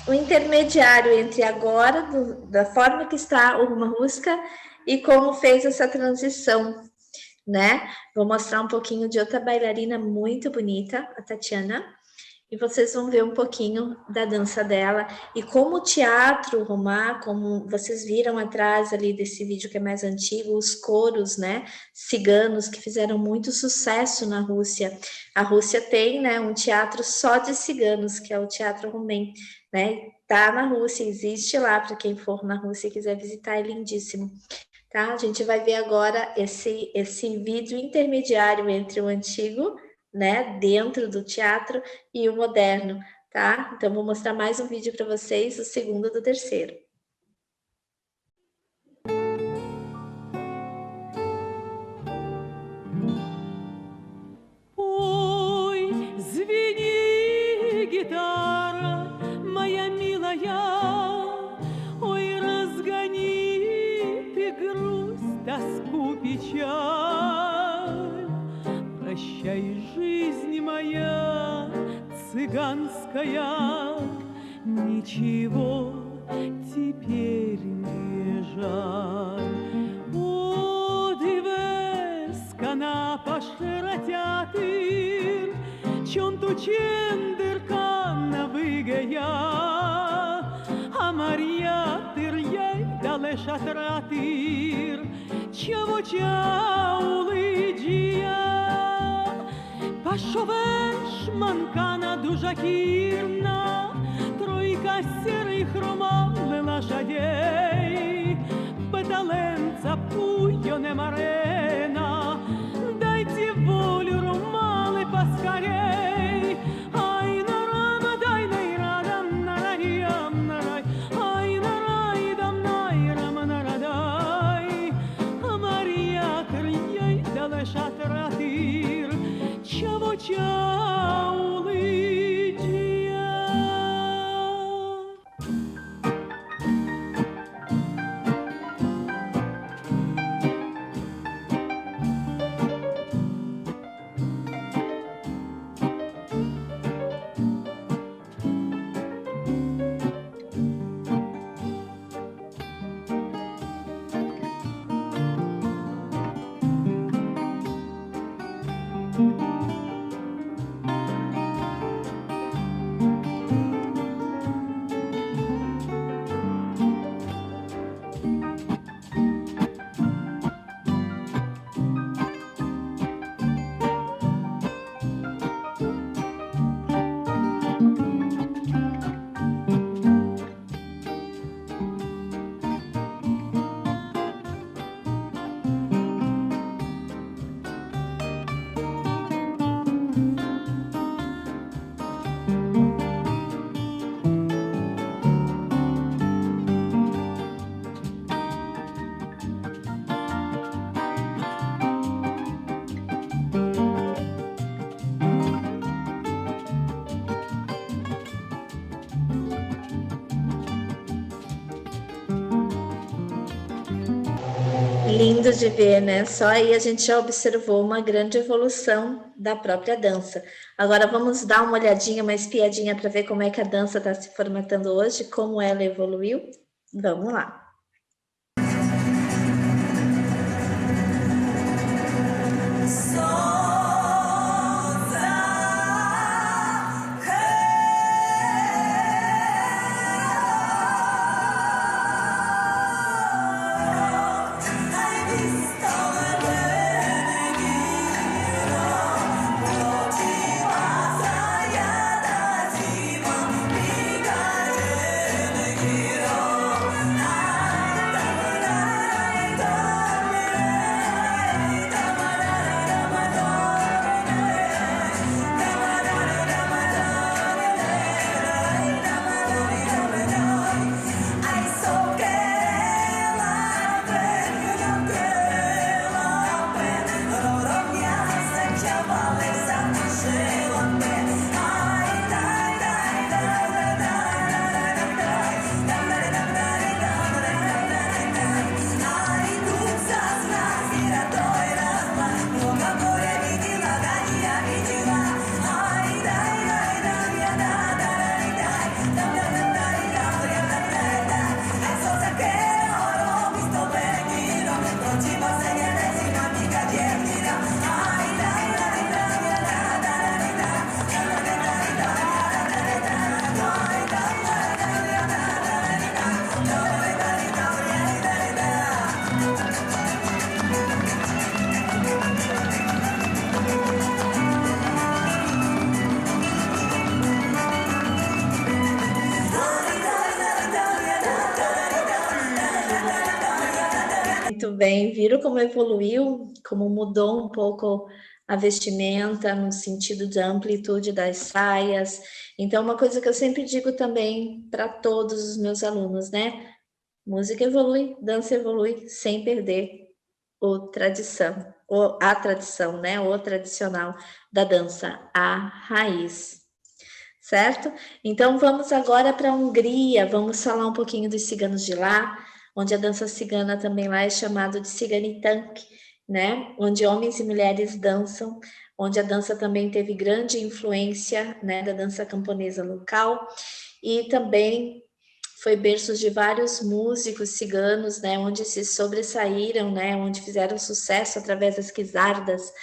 o intermediário entre agora, da forma que está o Russa e como fez essa transição, né? Vou mostrar um pouquinho de outra bailarina muito bonita, a Tatiana, e vocês vão ver um pouquinho da dança dela e como o teatro romá, como vocês viram atrás ali desse vídeo que é mais antigo, os coros, né, ciganos que fizeram muito sucesso na Rússia. A Rússia tem, né, um teatro só de ciganos, que é o Teatro Rumém, né? Tá na Rússia, existe lá para quem for na Rússia e quiser visitar, é lindíssimo. Tá? A gente vai ver agora esse vídeo intermediário entre o antigo, né, dentro do teatro e o moderno, tá? Então vou mostrar mais um vídeo para vocês, o segundo do terceiro. Ой, звени, гитара, моя милая, ой, разгони ты грусть, тоску, печаль. Прощай, жизнь моя цыганская, ничего теперь не жаль. О, дивись, канапа широтятыр, чонту чендырканна выгая, а Марья тыр-яй дале шатратыр, чаво чаулыджия. Пашовеш манкана дуже кірна, тройка сірих ромали лошадей, петаленца пуйо не марена, дайте волю ромали поскорей. Ай на рама, дай на ирадам, на раям, на рай, ай на рай, дам на ирам, на радай, а Мария тырьяй дале шатратыр, чаво чаулыджия. Lindo de ver, né? Só aí a gente já observou uma grande evolução da própria dança. Agora vamos dar uma olhadinha, uma espiadinha para ver como é que a dança está se formatando hoje, como ela evoluiu. Vamos lá. Ah bem. Viram como evoluiu, como mudou um pouco a vestimenta no sentido da amplitude das saias. Então, uma coisa que eu sempre digo também para todos os meus alunos, né? Música evolui, dança evolui, sem perder a tradição, né? O tradicional da dança, a raiz. Certo? Então vamos agora para a Hungria, vamos falar um pouquinho dos ciganos de lá, onde a dança cigana também lá é chamado de ciganitank, né? Onde homens e mulheres dançam, onde a dança também teve grande influência, né, da dança camponesa local, e também foi berço de vários músicos ciganos, né, onde se sobressaíram, né, onde fizeram sucesso através das quizardas,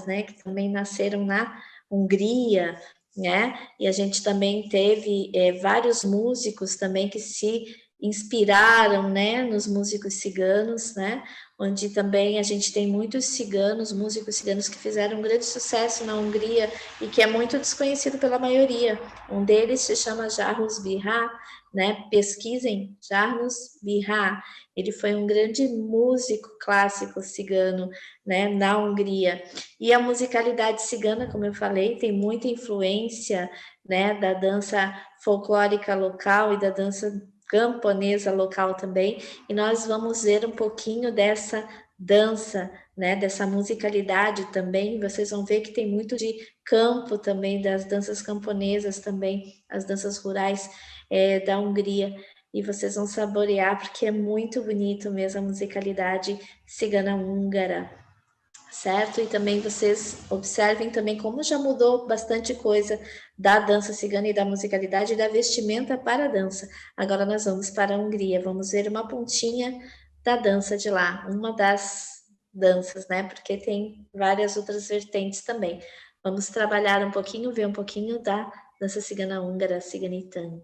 né, que também nasceram na Hungria, né? E a gente também teve vários músicos também que se inspiraram, né, nos músicos ciganos, né? Onde também a gente tem muitos ciganos, músicos ciganos que fizeram um grande sucesso na Hungria e que é muito desconhecido pela maioria. Um deles se chama János Bihar, né? Pesquisem, János Bihar. Ele foi um grande músico clássico cigano, né, na Hungria. E a musicalidade cigana, como eu falei, tem muita influência, né, da dança folclórica local e da dança camponesa local também. E nós vamos ver um pouquinho dessa dança, né, dessa musicalidade também. Vocês vão ver que tem muito de campo também, das danças camponesas também, as danças rurais da Hungria. E vocês vão saborear, porque é muito bonito mesmo a musicalidade cigana-húngara, certo? E também vocês observem também como já mudou bastante coisa da dança cigana e da musicalidade e da vestimenta para a dança. Agora nós vamos para a Hungria, vamos ver uma pontinha da dança de lá, uma das danças, né? Porque tem várias outras vertentes também. Vamos trabalhar um pouquinho, ver um pouquinho da dança cigana-húngara, ciganitank.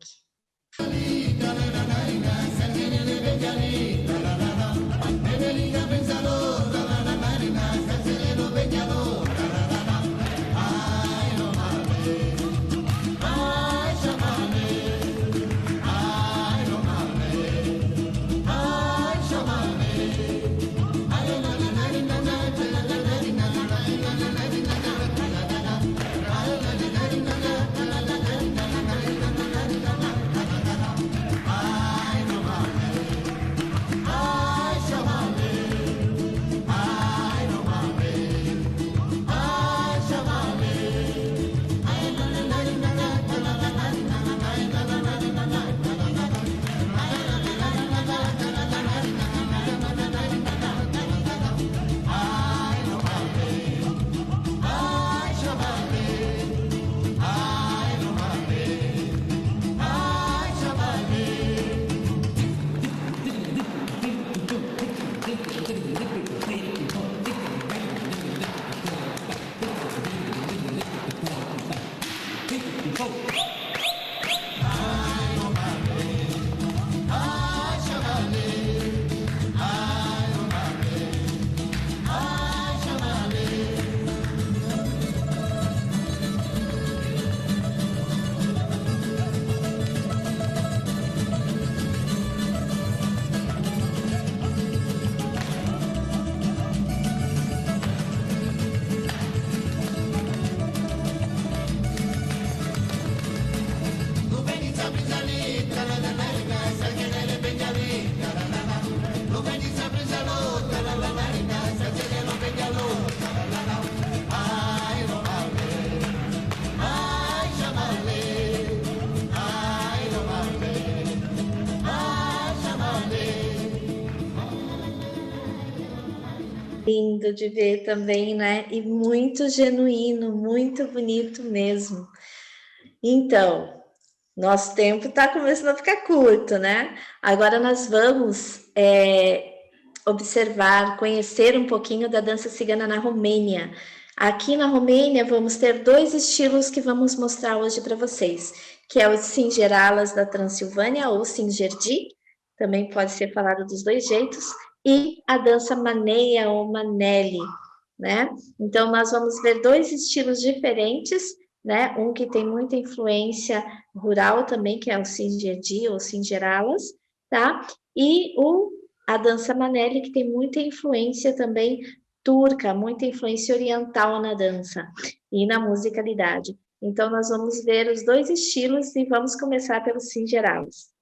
Lindo de ver também, né? E muito genuíno, muito bonito mesmo. Então, nosso tempo está começando a ficar curto, né? Agora nós vamos observar, conhecer um pouquinho da dança cigana na Romênia. Aqui na Romênia vamos ter dois estilos que vamos mostrar hoje para vocês, que é o Singeralas da Transilvânia ou Singerdi, também pode ser falado dos dois jeitos, e a dança maneia ou maneli, né? Então nós vamos ver dois estilos diferentes, né? Um que tem muita influência rural também, que é o Singerdi ou Singeralas, tá? E o a dança Maneli, que tem muita influência também turca, muita influência oriental na dança e na musicalidade. Então, nós vamos ver os dois estilos e vamos começar pelos Singeralos.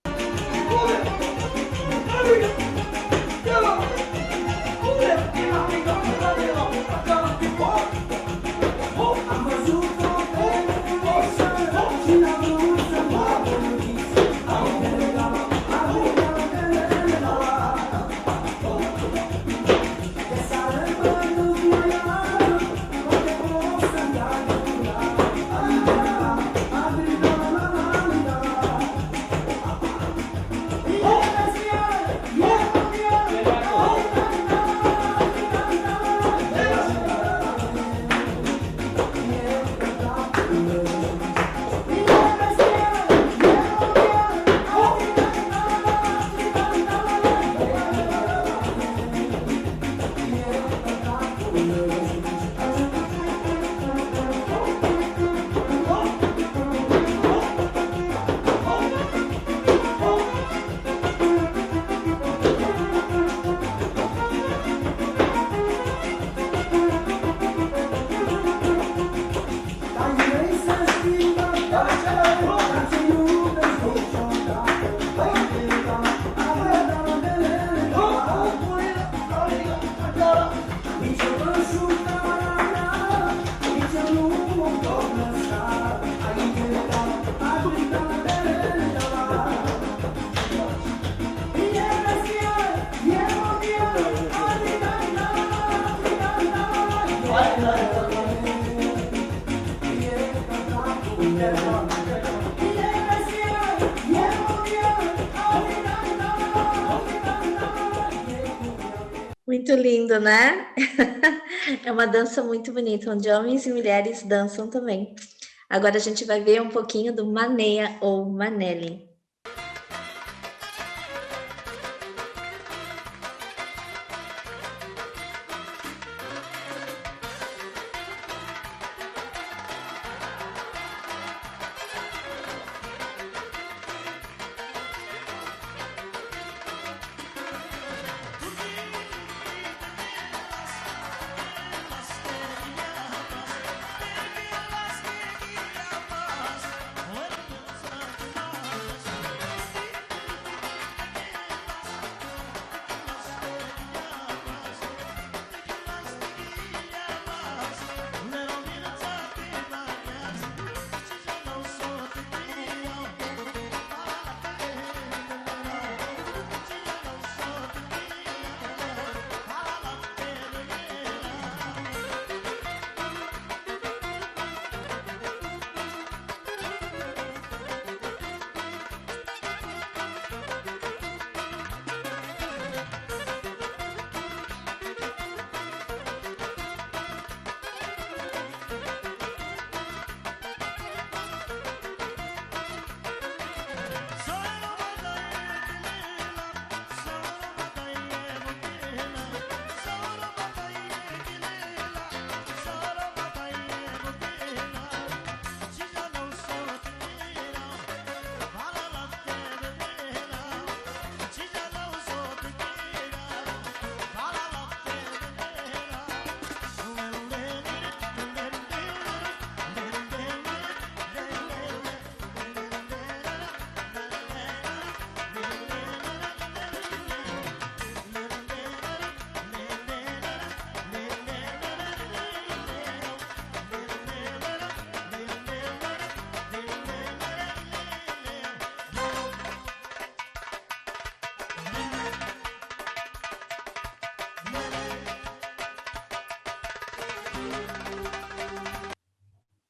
Muito lindo, né? É uma dança muito bonita, onde homens e mulheres dançam também. Agora a gente vai ver um pouquinho do Maneia ou Maneli.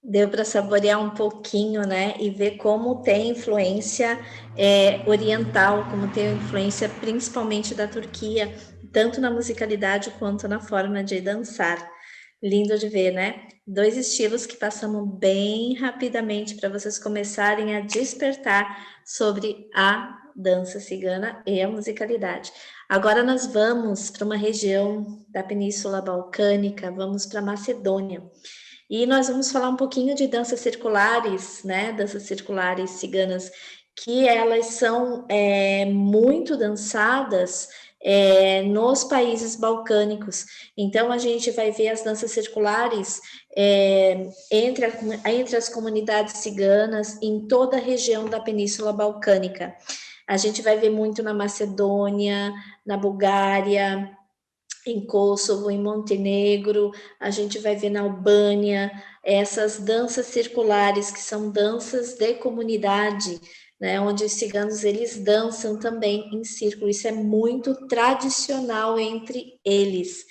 Deu para saborear um pouquinho, né? E ver como tem influência oriental, como tem influência principalmente da Turquia, tanto na musicalidade quanto na forma de dançar. Lindo de ver, né? Dois estilos que passamos bem rapidamente para vocês começarem a despertar sobre a dança cigana e a musicalidade. Agora nós vamos para uma região da Península Balcânica, vamos para Macedônia. E nós vamos falar um pouquinho de danças circulares, né? Danças circulares ciganas, que elas são muito dançadas nos países balcânicos. Então, a gente vai ver as danças circulares entre as comunidades ciganas em toda a região da Península Balcânica. A gente vai ver muito na Macedônia, na Bulgária, em Kosovo, em Montenegro, a gente vai ver na Albânia, essas danças circulares, que são danças de comunidade, né, onde os ciganos eles dançam também em círculo, isso é muito tradicional entre eles,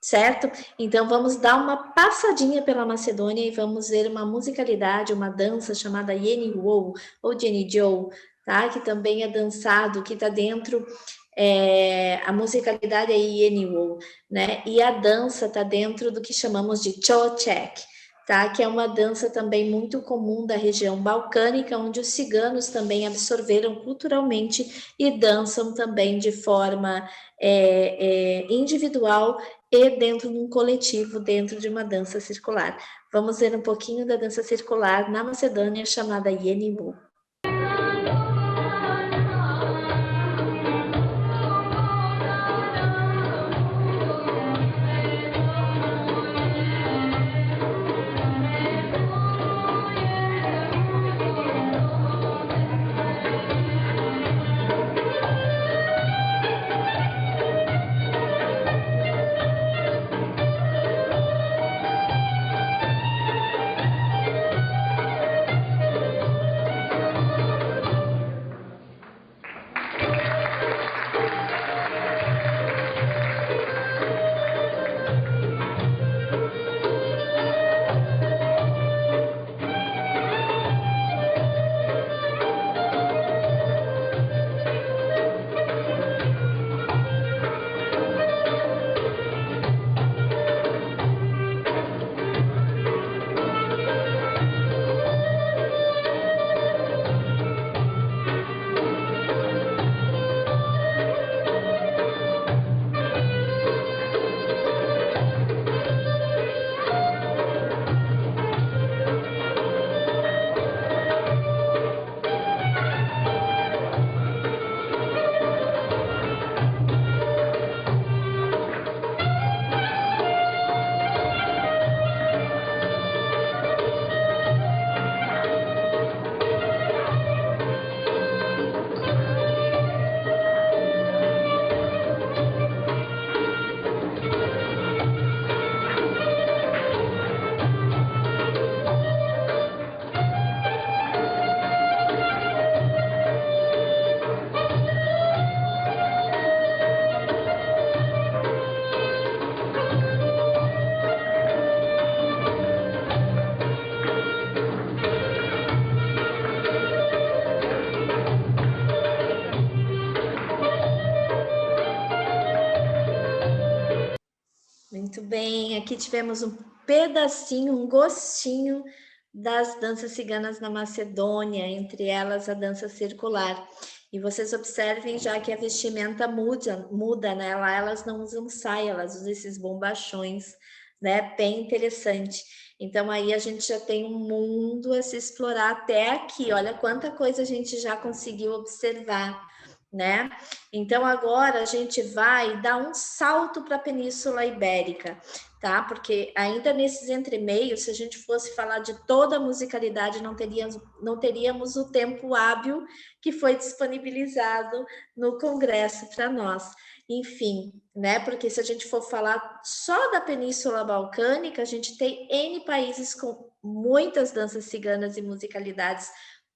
certo? Então vamos dar uma passadinha pela Macedônia e vamos ver uma musicalidade, uma dança chamada Yeniwo ou Yenijo, tá? Que também é dançado, que está dentro, a musicalidade é Yeniwo, né? E a dança está dentro do que chamamos de Chochek, tá? Que é uma dança também muito comum da região balcânica, onde os ciganos também absorveram culturalmente e dançam também de forma individual e dentro de um coletivo, dentro de uma dança circular. Vamos ver um pouquinho da dança circular na Macedônia, chamada Yeniwo. Muito bem, aqui tivemos um pedacinho, um gostinho das danças ciganas na Macedônia, entre elas a dança circular. E vocês observem já que a vestimenta muda, né? Lá elas não usam saia, elas usam esses bombachões, né? Bem interessante. Então aí a gente já tem um mundo a se explorar até aqui. Olha quanta coisa a gente já conseguiu observar, né? Então agora a gente vai dar um salto para a Península Ibérica, tá? Porque ainda nesses entremeios, se a gente fosse falar de toda a musicalidade, não teríamos o tempo hábil que foi disponibilizado no Congresso para nós. Enfim, né? Porque se a gente for falar só da Península Balcânica, a gente tem N países com muitas danças ciganas e musicalidades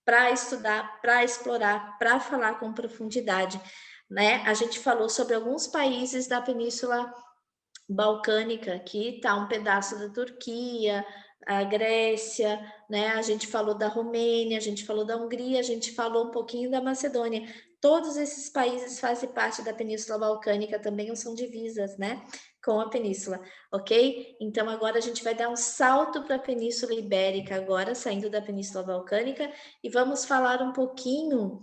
para estudar, para explorar, para falar com profundidade, né? A gente falou sobre alguns países da Península Balcânica, aqui está um pedaço da Turquia, a Grécia, né? A gente falou da Romênia, a gente falou da Hungria, a gente falou um pouquinho da Macedônia. Todos esses países fazem parte da Península Balcânica também, ou são divisas, né? Com a Península, ok? Então agora a gente vai dar um salto para a Península Ibérica, agora saindo da Península Balcânica, e vamos falar um pouquinho,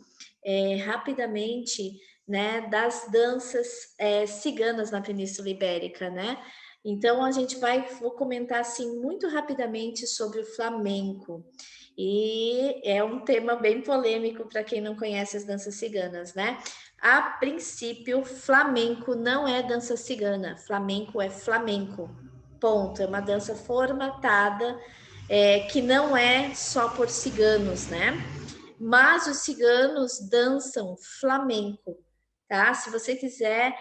rapidamente, né, das danças ciganas na Península Ibérica, né? Então vou comentar assim muito rapidamente sobre o flamenco. E é um tema bem polêmico para quem não conhece as danças ciganas, né? A princípio, flamenco não é dança cigana, flamenco é flamenco. Ponto. É uma dança formatada que não é só por ciganos, né? Mas os ciganos dançam flamenco, tá? Se você quiser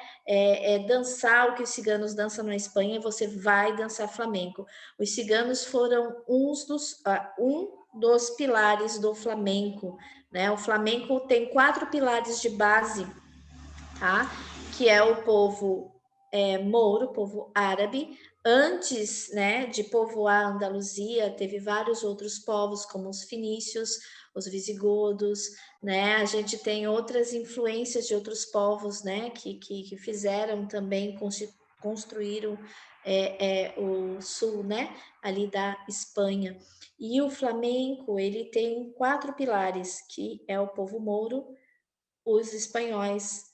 dançar o que os ciganos dançam na Espanha, você vai dançar flamenco. Os ciganos foram um dos pilares do flamenco, né? O flamenco tem 4 pilares de base, tá? Que é o povo mouro, povo árabe. Antes, né, de povoar a Andaluzia, teve vários outros povos, como os fenícios, os visigodos, né? A gente tem outras influências de outros povos, né, que fizeram também, construíram o sul, né, ali da Espanha. E o flamenco, ele tem 4 pilares, que é o povo mouro, os espanhóis,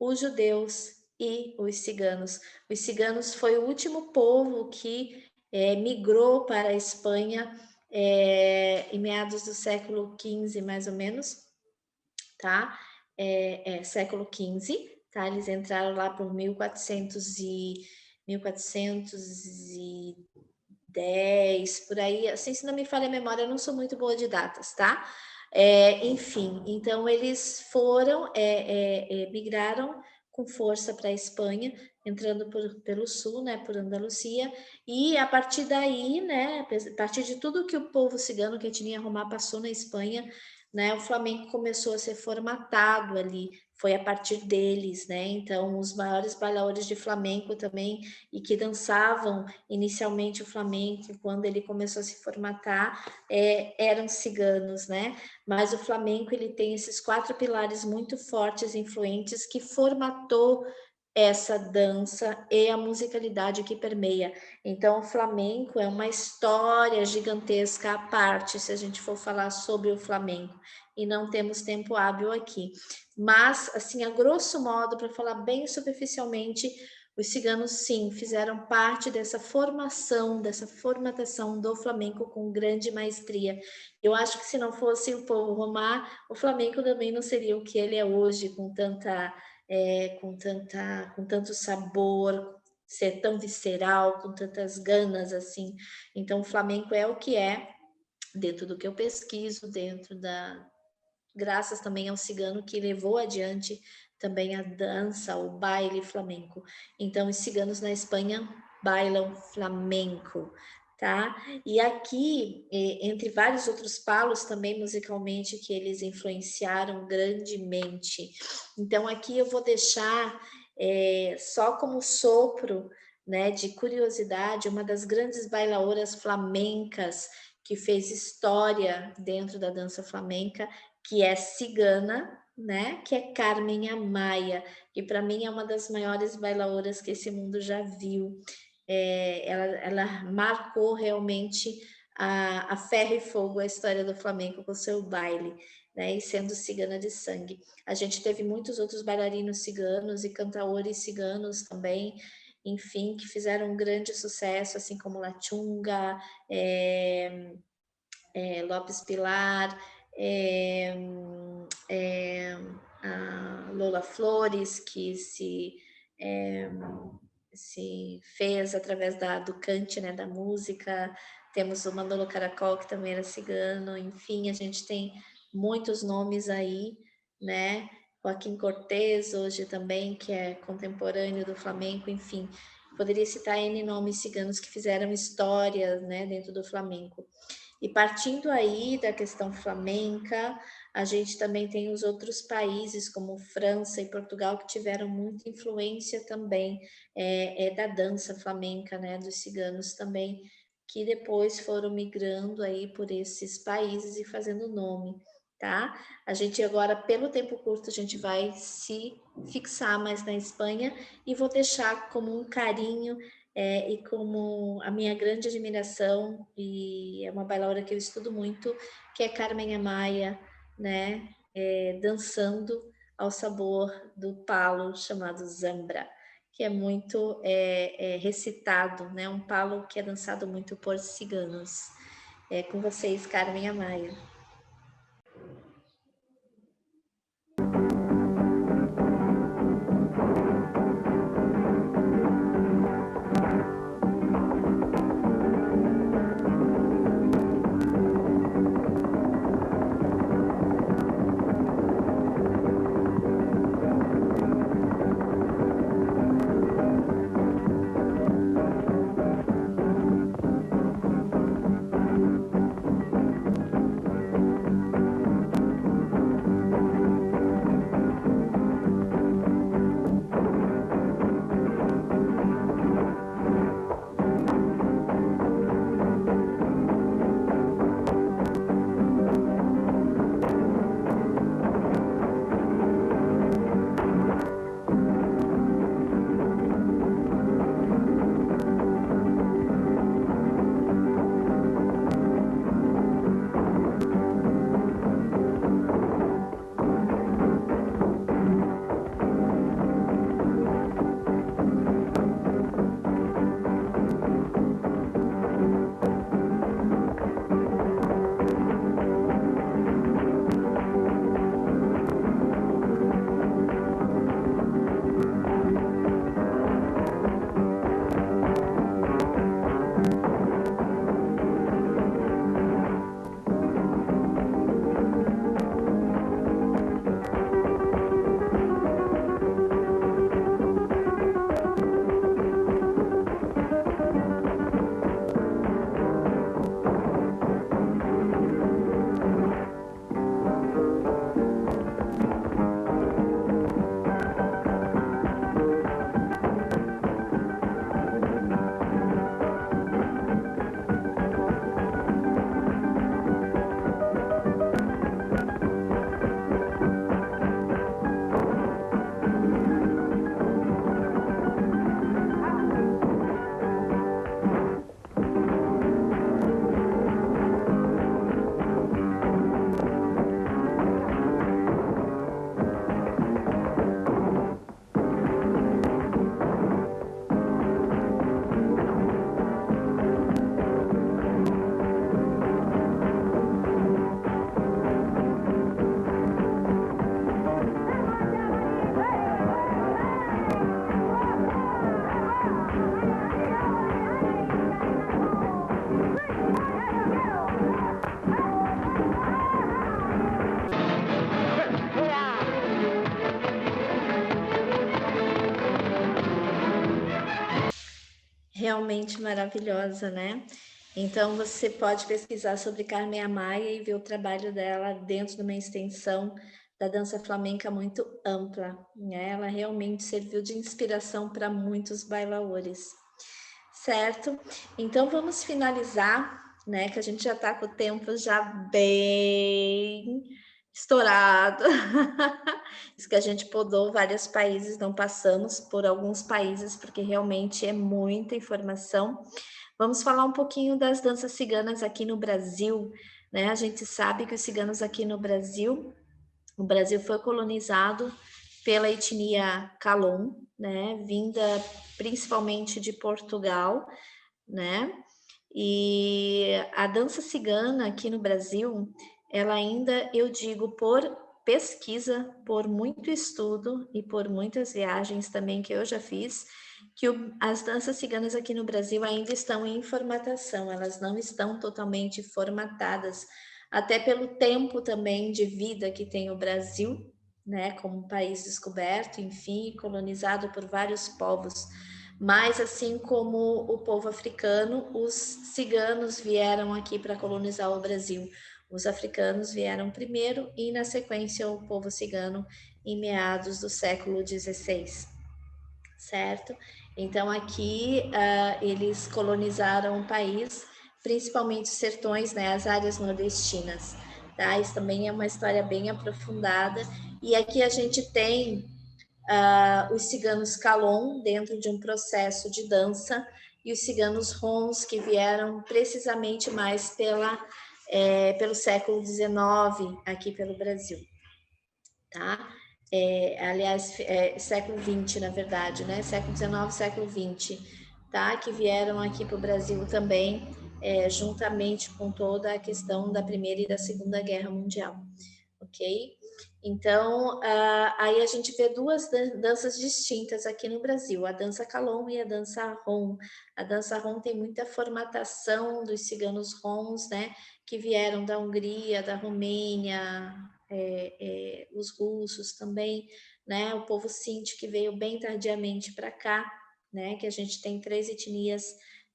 os judeus e os ciganos. Os ciganos foi o último povo que migrou para a Espanha em meados do século XV, mais ou menos, tá? Século XV, tá? Eles entraram lá por 1410, por aí, assim, se não me falha a memória, eu não sou muito boa de datas, tá? Enfim, então eles migraram com força para a Espanha, entrando pelo sul, né, por Andalucia, e a partir daí, né, a partir de tudo que o povo cigano, que a etnia romá passou na Espanha, né, o flamenco começou a ser formatado ali, foi a partir deles, né, então os maiores bailadores de flamenco também, e que dançavam inicialmente o flamenco, quando ele começou a se formatar, eram ciganos, né, mas o flamenco ele tem esses 4 pilares muito fortes, influentes, que formatou essa dança e a musicalidade que permeia. Então, o flamenco é uma história gigantesca à parte, se a gente for falar sobre o flamenco, e não temos tempo hábil aqui. Mas, assim, a grosso modo, para falar bem superficialmente, os ciganos, sim, fizeram parte dessa formação, dessa formatação do flamenco com grande maestria. Eu acho que se não fosse o povo romá, o flamenco também não seria o que ele é hoje, com tanto sabor, ser tão visceral, com tantas ganas assim. Então, o flamenco é o que é, dentro do que eu pesquiso, graças também ao cigano que levou adiante também a dança, o baile flamenco. Então, os ciganos na Espanha bailam flamenco, tá? E aqui, entre vários outros palos também musicalmente que eles influenciaram grandemente. Então, aqui eu vou deixar só como sopro, né, de curiosidade, uma das grandes bailadoras flamencas que fez história dentro da dança flamenca, que é cigana, né? Que é Carmen Amaya, que para mim é uma das maiores bailadoras que esse mundo já viu. Ela marcou realmente a ferro e fogo a história do flamenco com o seu baile, né? E sendo cigana de sangue. A gente teve muitos outros bailarinos ciganos e cantadores ciganos também, enfim, que fizeram um grande sucesso, assim como La Chunga, Lopes Pilar, a Lola Flores, que se fez através do cante, né, da música. Temos o Manolo Caracol, que também era cigano. Enfim, a gente tem muitos nomes aí, né? Joaquim Cortez, hoje também, que é contemporâneo do flamenco. Enfim, poderia citar N nomes ciganos que fizeram história, né, dentro do flamenco. E partindo aí da questão flamenca, a gente também tem os outros países, como França e Portugal, que tiveram muita influência também da dança flamenca, né, dos ciganos também, que depois foram migrando aí por esses países e fazendo nome, tá? A gente agora, pelo tempo curto, a gente vai se fixar mais na Espanha e vou deixar como um carinho e como a minha grande admiração, e é uma bailaora que eu estudo muito, que é Carmen Amaya, né, dançando ao sabor do palo chamado Zambra, que é muito recitado, né? Um palo que é dançado muito por ciganos. É com vocês, Carmen Amaya. Realmente maravilhosa, né? Então você pode pesquisar sobre Carmen Amaya e ver o trabalho dela dentro de uma extensão da dança flamenca muito ampla, né? Ela realmente serviu de inspiração para muitos bailaores, certo? Então vamos finalizar, né? Que a gente já está com o tempo já bem estourado. Isso que a gente podou vários países, não passamos por alguns países, porque realmente é muita informação. Vamos falar um pouquinho das danças ciganas aqui no Brasil, né? A gente sabe que os ciganos aqui no Brasil, o Brasil foi colonizado pela etnia Calon, né? Vinda principalmente de Portugal, né? E a dança cigana aqui no Brasil, ela ainda, eu digo, por pesquisa, por muito estudo e por muitas viagens também que eu já fiz, que as danças ciganas aqui no Brasil ainda estão em formatação, elas não estão totalmente formatadas, até pelo tempo também de vida que tem o Brasil, né, como um país descoberto, enfim, colonizado por vários povos. Mas, assim como o povo africano, os ciganos vieram aqui para colonizar o Brasil. Os africanos vieram primeiro e, na sequência, o povo cigano em meados do século XVI, certo? Então, aqui eles colonizaram o país, principalmente os sertões, né, as áreas nordestinas. Tá? Isso também é uma história bem aprofundada. E aqui a gente tem os ciganos Calon, dentro de um processo de dança, e os ciganos Rons, que vieram precisamente mais pelo século XIX, aqui pelo Brasil. Tá? aliás, século XX, na verdade, né? Século XIX, século XX, tá? Que vieram aqui para o Brasil também, juntamente com toda a questão da Primeira e da Segunda Guerra Mundial, ok? Então, aí a gente vê duas danças distintas aqui no Brasil, a dança Calon e a dança Rom. A dança Rom tem muita formatação dos ciganos roms, né? Que vieram da Hungria, da Romênia, os russos também, né? O povo Sinti que veio bem tardiamente para cá, né? Que a gente tem 3 etnias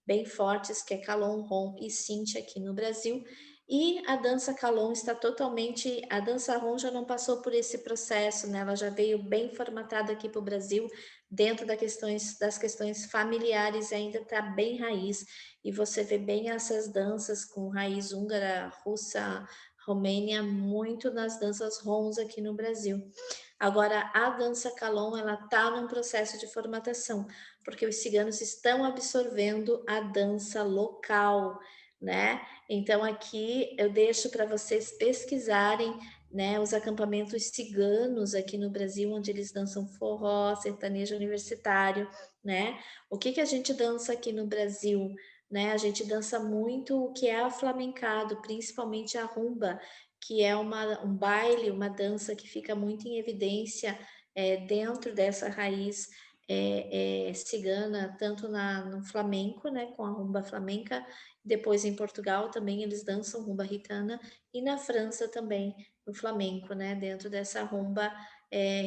bem fortes, que é Calon, Rom e Sinti aqui no Brasil. E a dança Calon está totalmente, a dança Rom já não passou por esse processo, né? Ela já veio bem formatada aqui para o Brasil, dentro das questões familiares, ainda está bem raiz, e você vê bem essas danças com raiz húngara, russa, Romênia, muito nas danças Roms aqui no Brasil. Agora, a dança Calon, ela está num processo de formatação, porque os ciganos estão absorvendo a dança local, né? Então, aqui eu deixo para vocês pesquisarem, né, os acampamentos ciganos aqui no Brasil, onde eles dançam forró, sertanejo universitário, né? O que a gente dança aqui no Brasil? Né? A gente dança muito o que é aflamencado, principalmente a rumba, que é um baile, uma dança que fica muito em evidência dentro dessa raiz cigana, tanto no flamenco, né, com a rumba flamenca, depois em Portugal também eles dançam rumba ritana, e na França também, no flamenco, né, dentro dessa rumba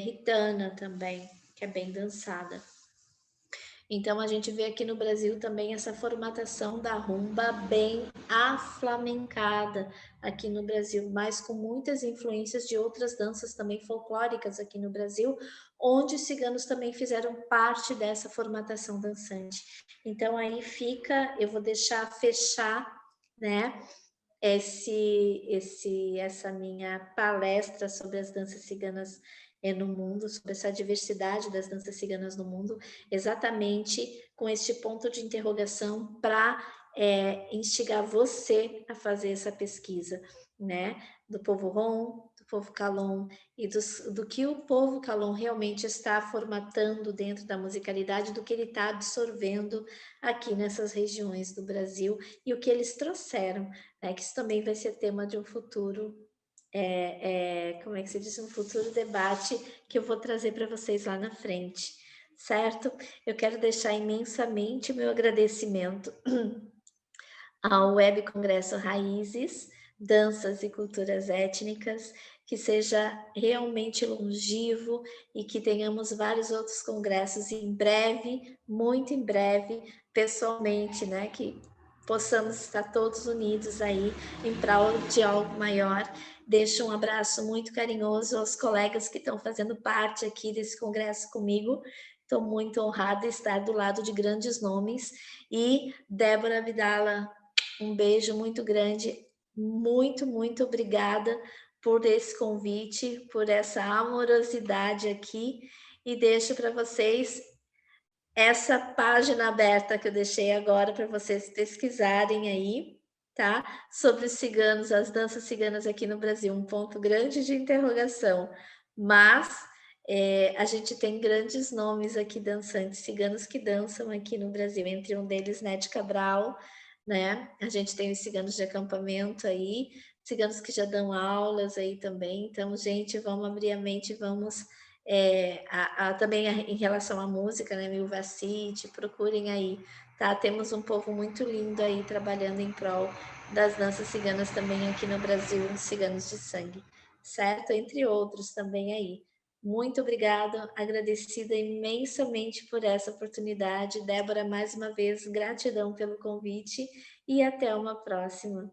ritana também, que é bem dançada. Então, a gente vê aqui no Brasil também essa formatação da rumba bem aflamencada aqui no Brasil, mas com muitas influências de outras danças também folclóricas aqui no Brasil, onde os ciganos também fizeram parte dessa formatação dançante. Então, aí fica, eu vou deixar fechar, né, essa minha palestra sobre as danças ciganas no mundo, sobre essa diversidade das danças ciganas no mundo, exatamente com este ponto de interrogação para instigar você a fazer essa pesquisa, né? Do povo Rom, do povo Calon e do que o povo Calon realmente está formatando dentro da musicalidade, do que ele está absorvendo aqui nessas regiões do Brasil e o que eles trouxeram, né? Que isso também vai ser tema de um futuro como é que se diz, um futuro debate que eu vou trazer para vocês lá na frente, certo? Eu quero deixar imensamente meu agradecimento ao Web Congresso Raízes, Danças e Culturas Étnicas, que seja realmente longevo e que tenhamos vários outros congressos em breve, muito em breve, pessoalmente, né? Que possamos estar todos unidos aí em prol de algo maior. Deixo um abraço muito carinhoso aos colegas que estão fazendo parte aqui desse congresso comigo. Estou muito honrada de estar do lado de grandes nomes. E Débora Vidala, um beijo muito grande, muito, muito obrigada por esse convite, por essa amorosidade aqui, e deixo para vocês essa página aberta que eu deixei agora para vocês pesquisarem aí, tá? Sobre os ciganos, as danças ciganas aqui no Brasil, um ponto grande de interrogação, mas a gente tem grandes nomes aqui dançantes ciganos que dançam aqui no Brasil, entre um deles Nete Cabral, né? A gente tem os ciganos de acampamento aí, ciganos que já dão aulas aí também. Então, gente, vamos abrir a mente, vamos também em relação à música, né? Milva City, procurem aí, tá? Temos um povo muito lindo aí trabalhando em prol das danças ciganas também aqui no Brasil, os ciganos de sangue, certo? Entre outros também aí. Muito obrigada, agradecida imensamente por essa oportunidade. Débora, mais uma vez, gratidão pelo convite e até uma próxima.